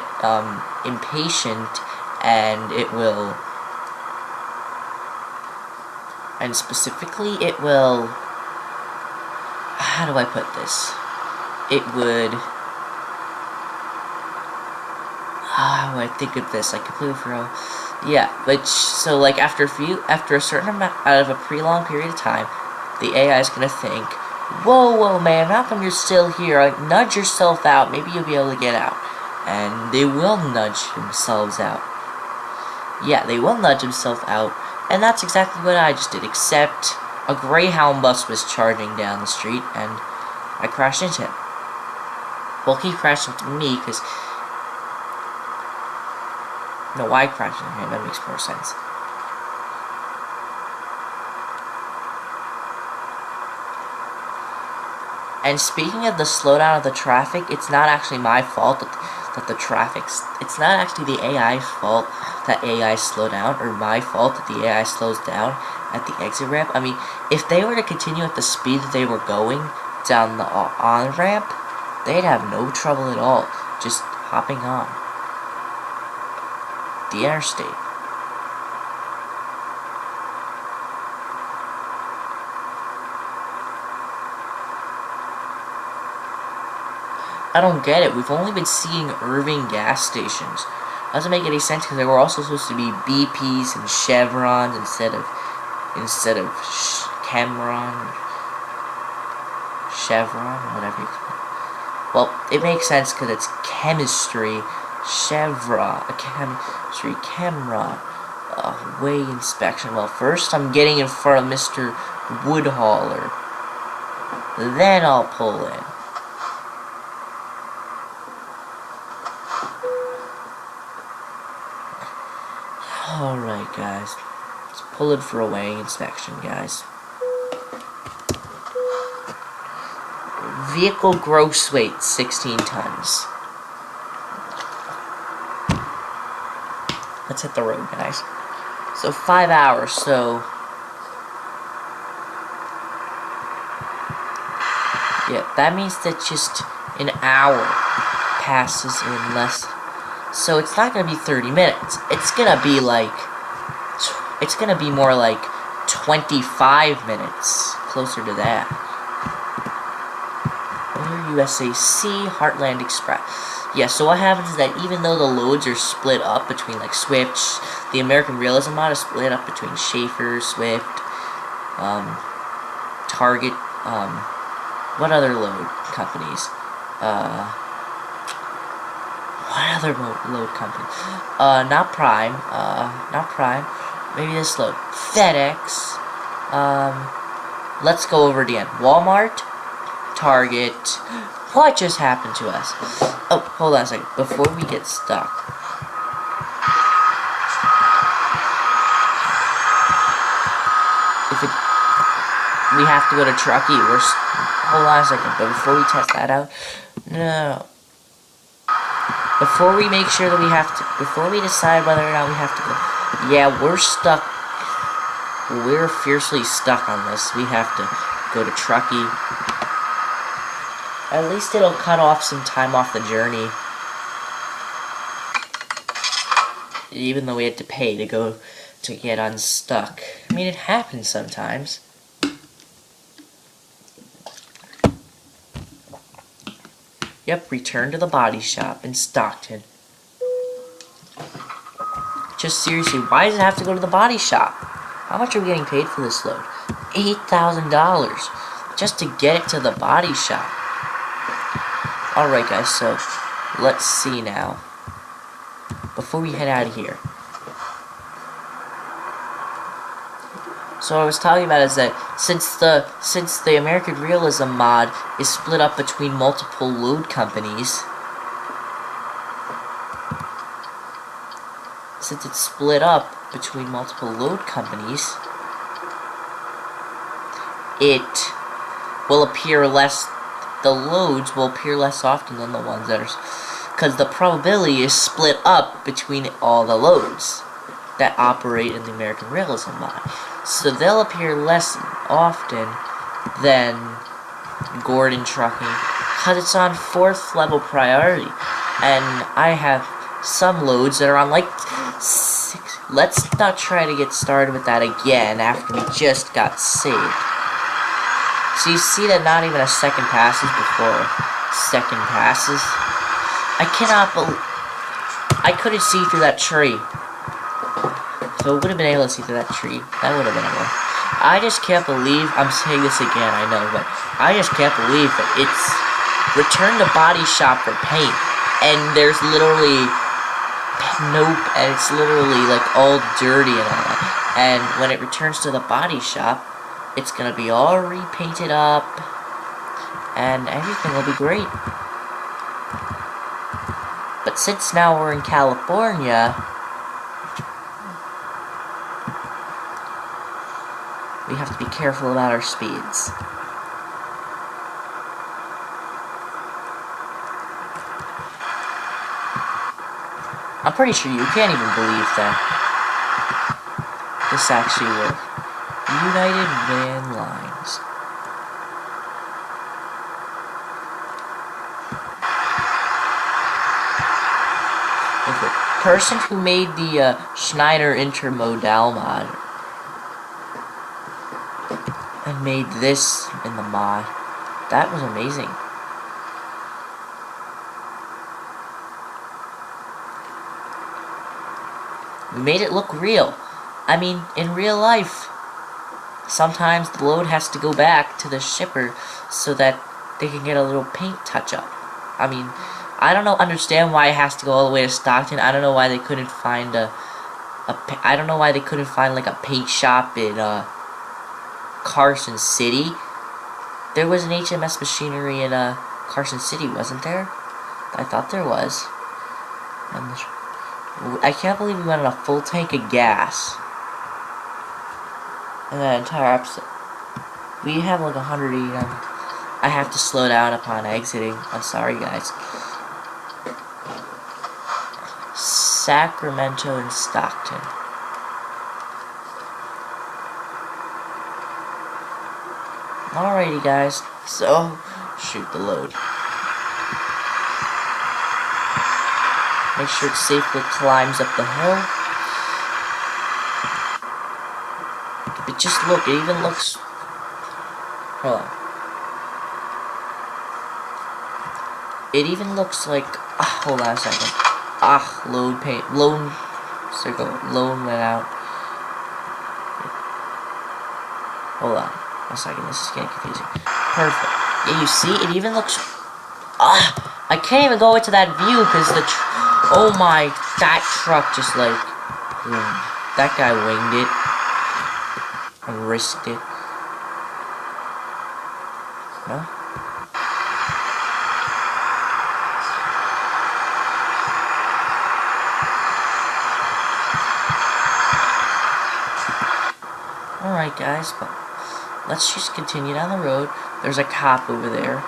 impatient, and it will, and specifically it will, how do I put this? It would, how do I think of this? I completely forgot. Yeah, which, so like after a certain amount, out of a pretty long period of time, the AI is gonna think, whoa, man, how come you're still here? Like, nudge yourself out, maybe you'll be able to get out. And they will nudge themselves out. Yeah, they will nudge themselves out, and that's exactly what I just did, except a Greyhound bus was charging down the street, and I crashed into him. Well, he crashed into me, because... No, I crashed into him, that makes more sense. And speaking of the slowdown of the traffic, it's not actually my fault that the traffic's... It's not actually the AI's fault that AI slow down, or my fault that the AI slows down at the exit ramp. I mean, if they were to continue at the speed that they were going down the on-ramp, they'd have no trouble at all just hopping on the interstate. I don't get it. We've only been seeing Irving gas stations. Doesn't make any sense because there were also supposed to be BPs and Chevrons instead of Chevron, whatever you call it. Well, it makes sense because it's chemistry, Chevron, a chemistry, camera, way inspection. Well, first I'm getting in front of Mr. Woodhauler. Then I'll pull in. Alright, guys. Let's pull it for a weighing inspection, guys. Vehicle gross weight, 16 tons. Let's hit the road, guys. So 5 hours, so... Yeah, that means that just an hour passes in less... So it's not gonna be 30 minutes. It's gonna be like... It's gonna be more like 25 minutes. Closer to that. USAC, Heartland Express. Yeah, so what happens is that even though the loads are split up between, like, Swift, the American Realism mod is split up between Schaefer, Swift, Target, what other load companies? What other load company? Not Prime, maybe this load. FedEx, let's go over again. Walmart, Target. What just happened to us? Oh, hold on a second. Before we get stuck. We have to go to Truckee. Hold on a second. But before we test that out, no. Before we make sure that we have to, before we decide whether or not we have to go, yeah, we're stuck. We're fiercely stuck on this. We have to go to Truckee. At least it'll cut off some time off the journey. Even though we had to pay to go to get unstuck. I mean, it happens sometimes. Yep, return to the body shop in Stockton. Just seriously, why does it have to go to the body shop? How much are we getting paid for this load? $8,000 just to get it to the body shop. Alright guys, so let's see now. Before we head out of here. So what I was talking about is that since the American Realism mod is split up between multiple load companies, it will appear less. The loads will appear less often than the ones that are, because the probability is split up between all the loads that operate in the American Realism mod. So they'll appear less often than Gordon Trucking, because it's on 4th level priority. And I have some loads that are on like 6. Let's not try to get started with that again after we just got saved. So you see that not even a second passes before second passes. I cannot believe I couldn't see through that tree. So I would have been able to see through that tree. That would have been able. I just can't believe I'm saying this again. I know, but I just can't believe that it's return to body shop for paint, and there's literally nope, and it's literally like all dirty and all that. And when it returns to the body shop, it's gonna be all repainted up, and everything will be great. But since now we're in California, we have to be careful about our speeds. I'm pretty sure you can't even believe that this actually worked. United Van Lines. The person who made the Schneider Intermodal mod and made this in the mod, that was amazing. We made it look real. I mean, in real life, sometimes the load has to go back to the shipper so that they can get a little paint touch-up. I mean, I don't understand why it has to go all the way to Stockton. I don't know why they couldn't find I don't know why they couldn't find like a paint shop in Carson City. There was an HMS machinery in Carson City, wasn't there? I thought there was. And I can't believe we went on a full tank of gas. And that entire episode. We have like 180. I have to slow down upon exiting. I'm sorry, guys. Sacramento and Stockton. Alrighty, guys. So, shoot the load. Make sure it safely climbs up the hill. But just look, it even looks... Hold on. It even looks like... hold on a second. Load paint. Loan... Circle. Loan went out. Hold on. A second, this is getting confusing. Perfect. Yeah, you see? It even looks... I can't even go into that view because the... Oh my... That truck just like... That guy winged it. And risked it. No? Alright guys, but let's just continue down the road. There's a cop over there.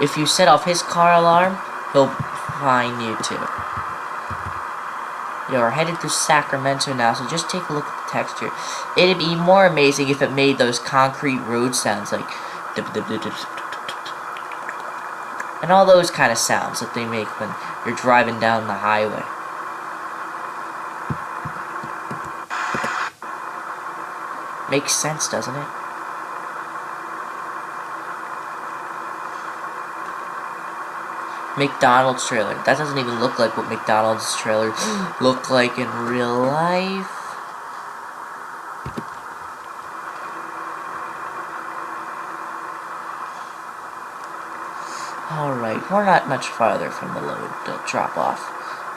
If you set off his car alarm, he'll fine you too. You're headed through Sacramento now, so just take a look at the texture. It'd be more amazing if it made those concrete road sounds like and all those kind of sounds that they make when you're driving down the highway. Makes sense, doesn't it? McDonald's trailer. That doesn't even look like what McDonald's trailers look like in real life. Alright, we're not much farther from the drop-off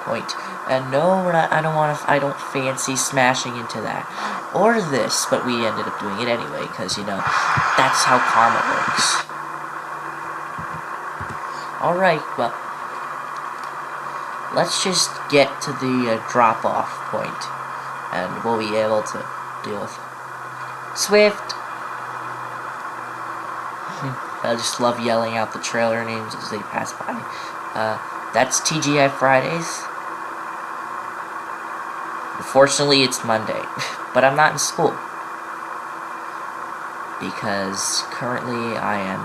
point. And no, we're not, I don't fancy smashing into that. Or this, but we ended up doing it anyway, because, you know, that's how karma works. Alright, well, let's just get to the drop-off point, and we'll be able to deal with Swift. I just love yelling out the trailer names as they pass by. That's TGI Fridays. Unfortunately, it's Monday, but I'm not in school, because currently I am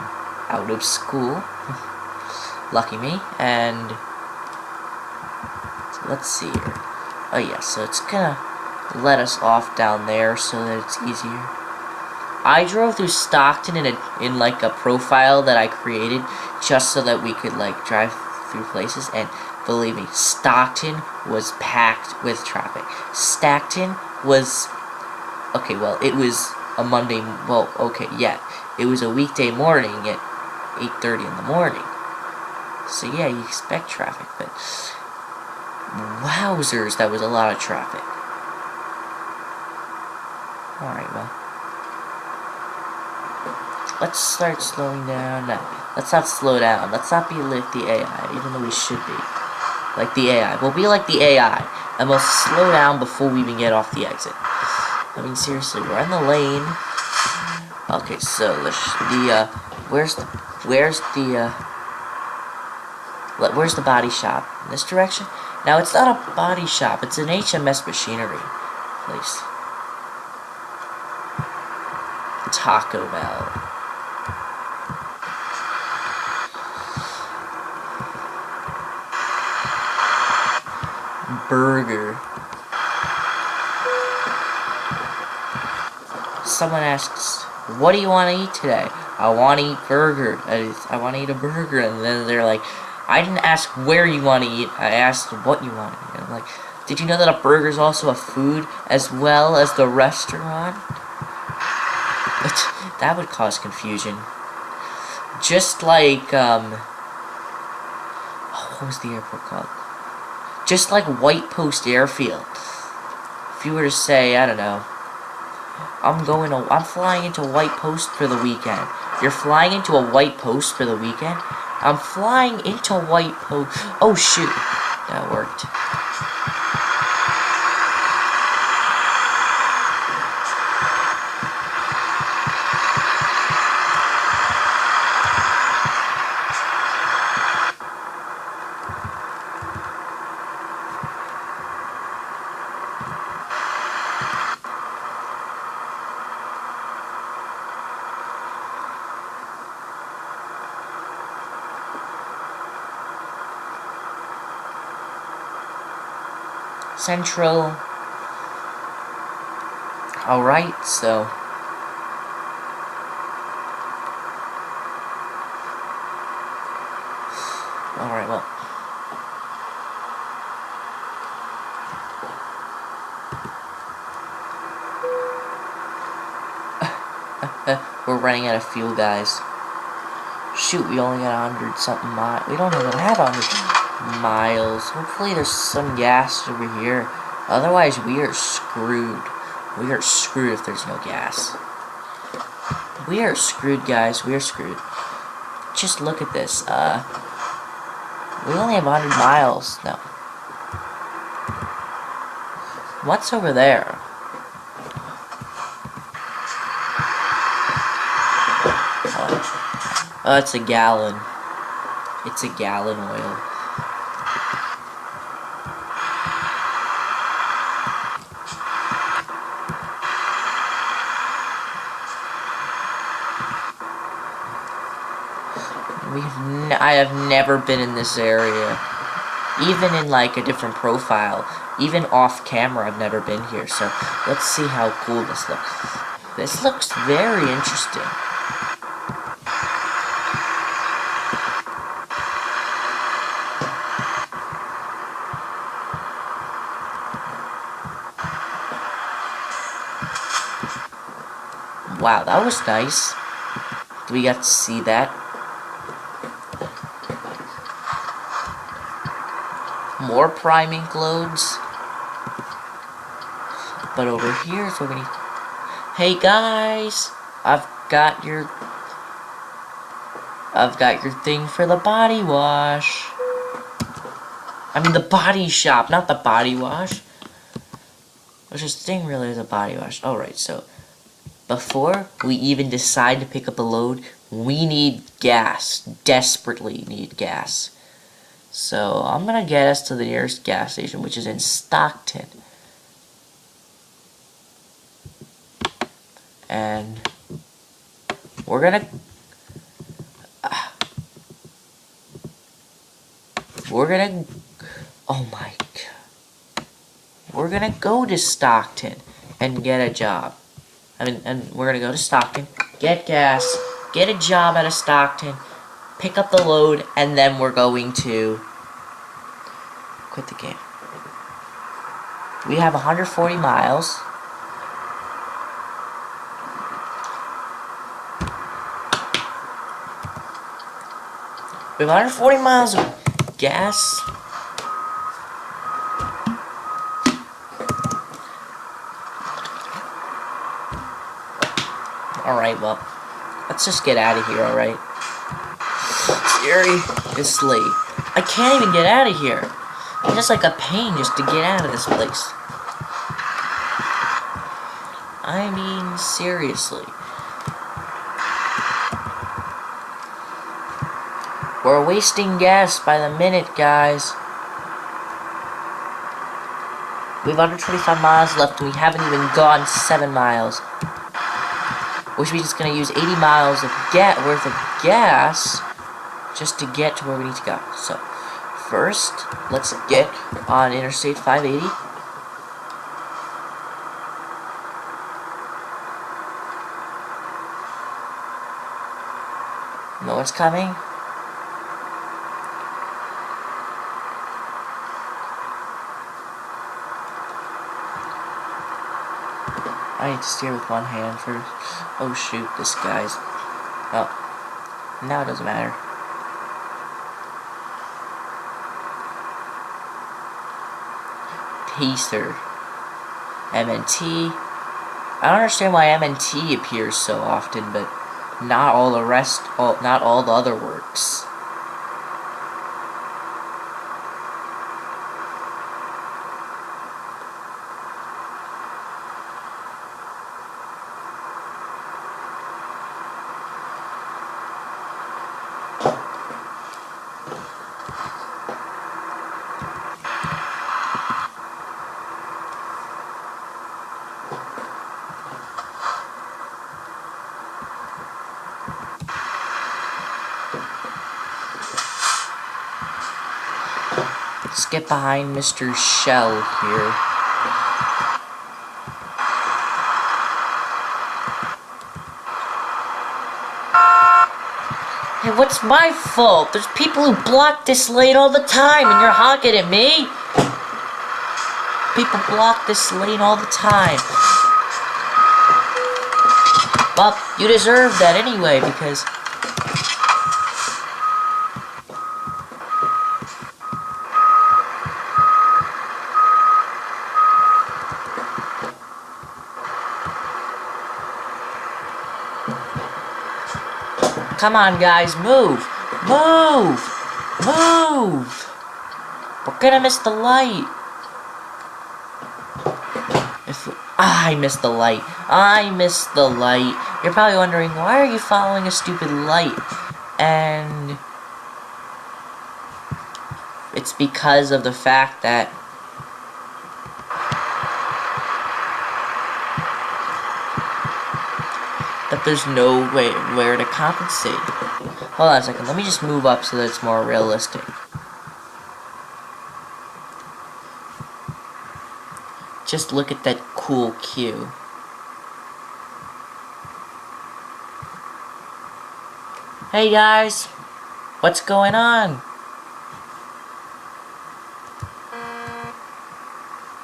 out of school. Lucky me, and let's see here. Oh yeah, so it's gonna let us off down there so that it's easier. I drove through Stockton in like a profile that I created just so that we could like drive through places, and believe me, Stockton was packed with traffic. Stockton was okay, well, it was a Monday, well, okay, yeah, it was a weekday morning at 8:30 in the morning. So yeah, you expect traffic, but wowzers, that was a lot of traffic. Alright, well, let's start slowing down. No, let's not slow down. Let's not be like the AI, even though we should be. Like the AI. We'll be like the AI, and we'll slow down before we even get off the exit. I mean, seriously, we're in the lane. Okay, so where's the body shop? In this direction? Now, it's not a body shop. It's an HMS machinery place. Taco Bell. Burger. Someone asks, what do you want to eat today? I want to eat burger. I want to eat a burger. And then they're like, I didn't ask where you want to eat. I asked what you want to eat. I'm like, did you know that a burger is also a food as well as the restaurant? That would cause confusion. Just like, what was the airport called? Just like White Post Airfield. If you were to say, I don't know, I'm flying into White Post for the weekend. You're flying into a White Post for the weekend? I'm flying into White Post. Oh shoot, that worked. Central. Alright, so. Alright, well. We're running out of fuel, guys. Shoot, we only got 100-something miles. We don't even have 100 miles. Hopefully there's some gas over here. Otherwise, we are screwed. We are screwed if there's no gas. We are screwed, guys. We are screwed. Just look at this. We only have 100 miles. No. What's over there? Oh, it's a gallon. It's a gallon oil. I have never been in this area. Even in like a different profile. Even off camera, I've never been here. So let's see how cool this looks. This looks very interesting. Wow, that was nice. We got to see that. More priming loads. But over here is what we need. Hey guys, I've got your thing for the body wash. I mean the body shop, not the body wash. Which is thing really is a body wash. Alright, so before we even decide to pick up a load, we need gas. Desperately need gas. So I'm gonna get us to the nearest gas station, which is in Stockton. And we're gonna oh my god. we're gonna go to Stockton and get a job. And we're gonna go to Stockton, get gas, get a job out of Stockton, pick up the load, and then we're going to quit the game. We have 140 miles. We have 140 miles of gas. Alright, well, let's just get out of here, alright? Scary is late. I can't even get out of here. It's just like a pain just to get out of this place. I mean, seriously. We're wasting gas by the minute, guys. We have 125 miles left and we haven't even gone 7 miles. Which means it's going to use 80 miles of worth of gas just to get to where we need to go. So, first, let's get on Interstate 580. Know what's coming? I need to steer with one hand first. Oh shoot, this guy's... Oh. Now it doesn't matter. Pacer. MNT. I don't understand why MNT appears so often, but not all the rest, not all the other works. Let's get behind Mr. Shell here. Hey, what's my fault? There's people who block this lane all the time and you're honking at me. People block this lane all the time. Well, you deserve that anyway because... Come on, guys, move! Move! Move! We're gonna miss the light. I missed the light. I missed the light. You're probably wondering, why are you following a stupid light? And... it's because of the fact that... there's no way where to compensate. Hold on a second, let me just move up so that it's more realistic. Just look at that cool queue. Hey guys, what's going on?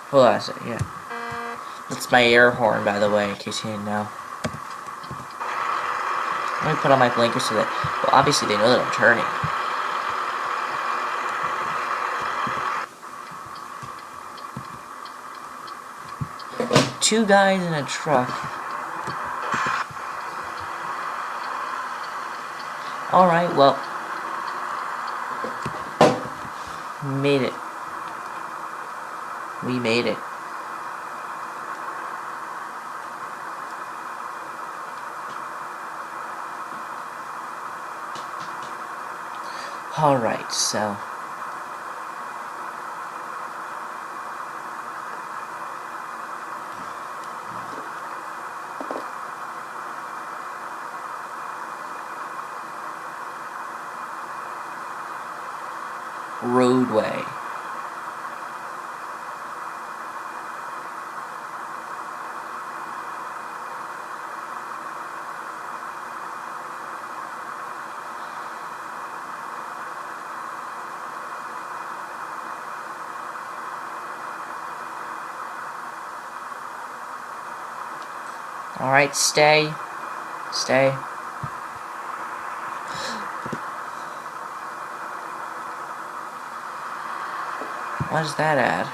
Hold on a second, yeah. That's my air horn, by the way, in case you didn't know. Let me put on my blinkers so that, well, obviously they know that I'm turning. Two guys in a truck. Alright, well. We made it. We made it. Alright, so... roadway. Alright, stay. Stay. What does that add?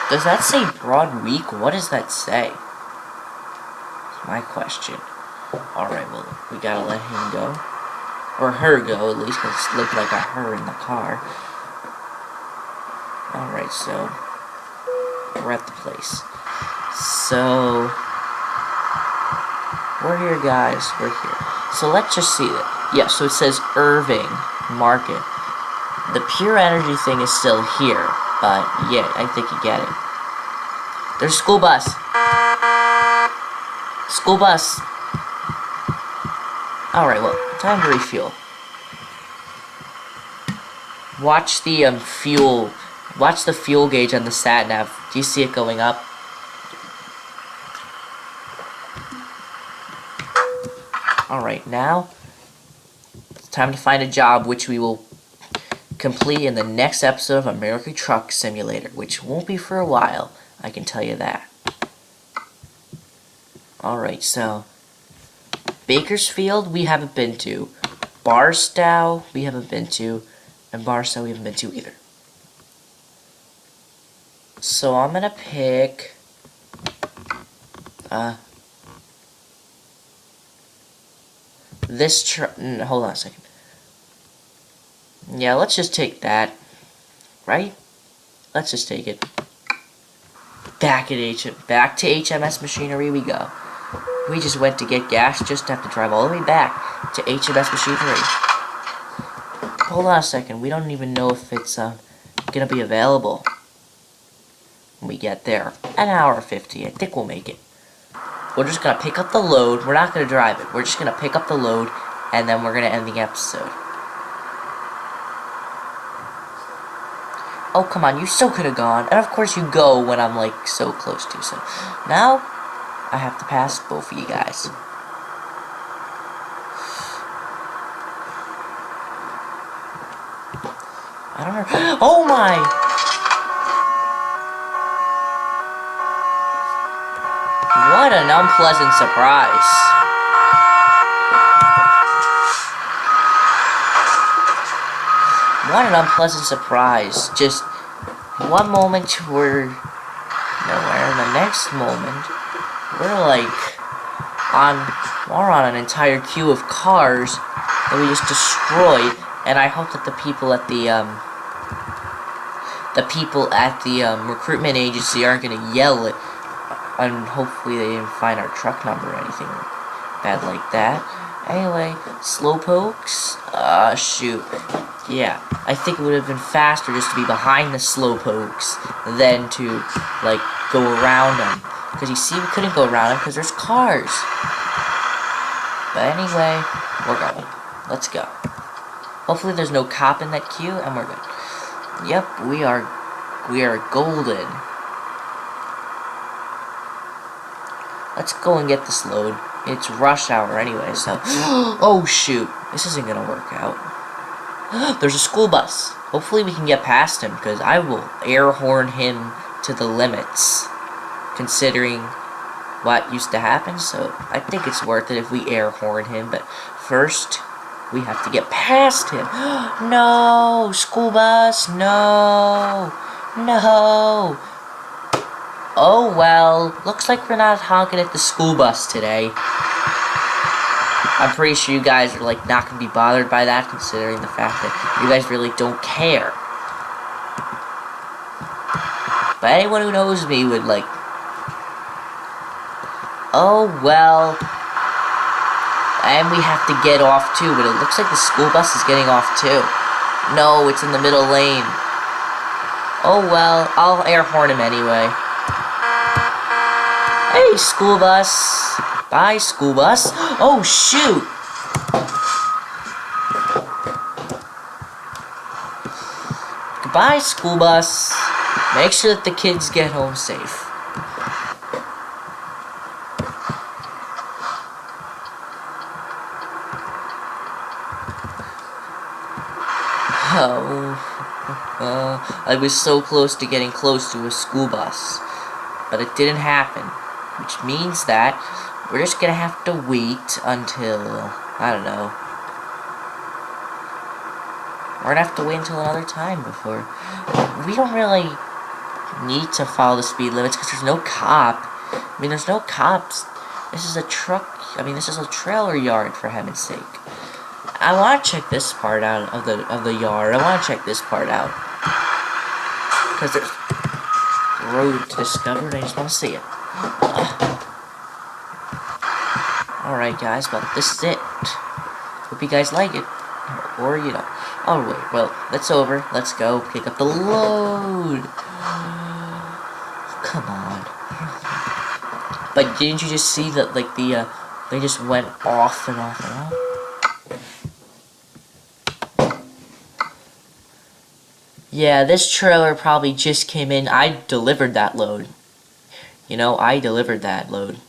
Does that say Broad Week? What does that say? That's my question. Alright, well, we gotta let him go. Or her go, at least, because it looked like a her in the car. Alright, so we're at the place. So we're here, guys. We're here. So let's just see it. Yeah, so it says Irving Market. The pure energy thing is still here, but yeah, I think you get it. There's a school bus. School bus. Alright, well, time to refuel. Watch the fuel. Watch the fuel gauge on the sat nav. Do you see it going up? Alright, now it's time to find a job, which we will complete in the next episode of American Truck Simulator, which won't be for a while, I can tell you that. Alright, so Bakersfield we haven't been to. Barstow we haven't been to. And Barstow we haven't been to either. So I'm gonna pick this hold on a second. Yeah, let's just take that. Right? Let's just take it. Back to HMS Machinery we go. We just went to get gas, just have to drive all the way back to HMS Machinery. Hold on a second, we don't even know if it's gonna be available when we get there. An hour 50, I think we'll make it. We're just gonna pick up the load, we're not gonna drive it, we're just gonna pick up the load, and then we're gonna end the episode. Oh, come on, you so could have gone. And of course you go when I'm, like, so close to. So, now, I have to pass both of you guys. I don't know. Oh, my! What an unpleasant surprise. What an unpleasant surprise. Just one moment we're nowhere, and the next moment we're on an entire queue of cars that we just destroyed. And I hope that the people at the recruitment agency aren't gonna yell it, and hopefully they didn't find our truck number or anything bad like that. Anyway, slowpokes. Shoot. Yeah, I think it would have been faster just to be behind the slowpokes than to, like, go around them. Because you see, we couldn't go around them because there's cars. But anyway, we're going. Let's go. Hopefully there's no cop in that queue, and we're good. Yep, we are golden. Let's go and get this load. It's rush hour anyway, so... Oh, shoot. This isn't gonna work out. There's a school bus. Hopefully we can get past him, because I will air horn him to the limits, considering what used to happen. So I think it's worth it if we air horn him, but first we have to get past him. No! School bus! No! No! Oh well, looks like we're not honking at the school bus today. I'm pretty sure you guys are, like, not gonna be bothered by that, considering the fact that you guys really don't care. But anyone who knows me would, like... Oh well. And we have to get off too, but it looks like the school bus is getting off too. No, it's in the middle lane. Oh well, I'll air horn him anyway. Hey, school bus. Bye, school bus. Oh, shoot. Goodbye, school bus. Make sure that the kids get home safe. Oh. I was so close to getting close to a school bus, but it didn't happen, which means that we're just gonna have to wait until, I don't know, we're gonna have to wait until another time before. We don't really need to follow the speed limits because there's no cop. I mean, there's no cops. This is a truck. I mean, this is a trailer yard, for heaven's sake. I want to check this part out of the yard. I want to check this part out because there's a road to discover, and I just want to see it. Alright, guys. Well, this is it. Hope you guys like it, or you know. Oh wait. Well, that's over. Let's go pick up the load. Come on. But didn't you just see that, like, they just went off and off and off? Yeah, this trailer probably just came in. I delivered that load. You know, I delivered that load.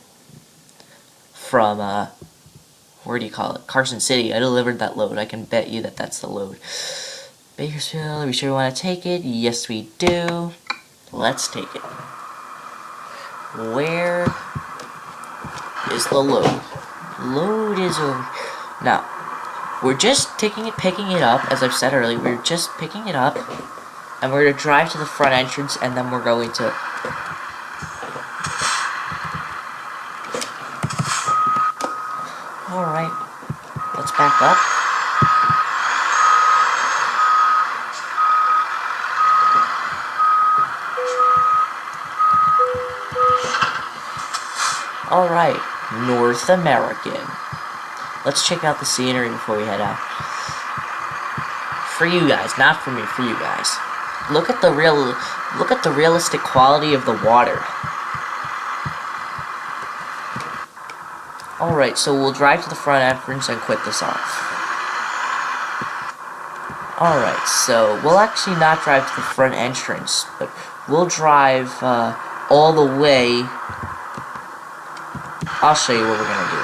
From, where do you call it? Carson City. I delivered that load. I can bet you that that's the load. Bakersfield, are we sure we want to take it? Yes, we do. Let's take it. Where is the load? Load is over. Now, we're just picking it up, as I've said earlier. We're just picking it up, and we're going to drive to the front entrance, and then we're going to... Alright, let's back up. Alright, North American. Let's check out the scenery before we head out. For you guys, not for me, for you guys. Look at the realistic quality of the water. Alright, so we'll drive to the front entrance and quit this off. Alright, so we'll actually not drive to the front entrance, but we'll drive all the way. I'll show you what we're going to do.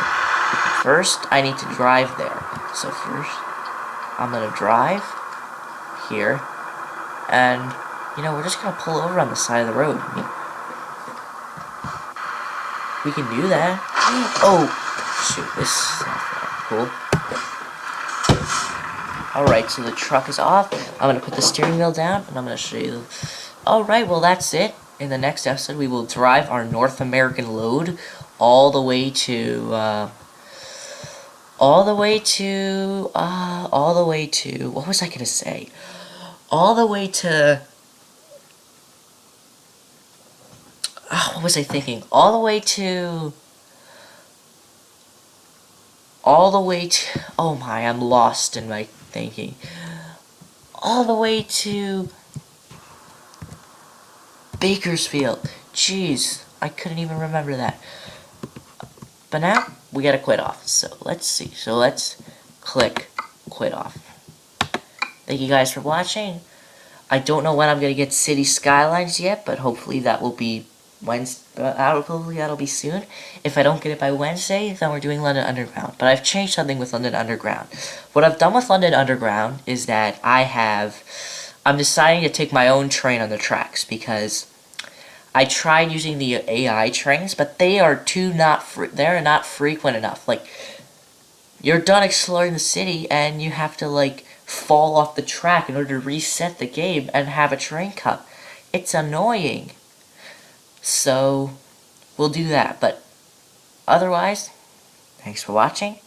First, I need to drive there. So first, I'm going to drive here, and, you know, we're just going to pull over on the side of the road. I mean, we can do that. Oh, shoot, this is not fair. Cool. Alright, so the truck is off. I'm going to put the steering wheel down, and I'm going to show you. Alright, well, that's it. In the next episode, we will drive our North American load all the way to, what was I going to say? All the way to, what was I thinking? All the way to, oh my, I'm lost in my thinking. All the way to Bakersfield. Jeez, I couldn't even remember that. But now, we gotta quit off. So, let's see. So, let's click quit off. Thank you guys for watching. I don't know when I'm gonna get City Skylines yet, but hopefully that will be Wednesday. Hopefully that'll be soon. If I don't get it by Wednesday, then we're doing London Underground. But I've changed something with London Underground. What I've done with London Underground is that I'm deciding to take my own train on the tracks, because I tried using the AI trains, but they are they're not frequent enough. Like, you're done exploring the city, and you have to, like, fall off the track in order to reset the game and have a train come. It's annoying. So, we'll do that. But otherwise, thanks for watching.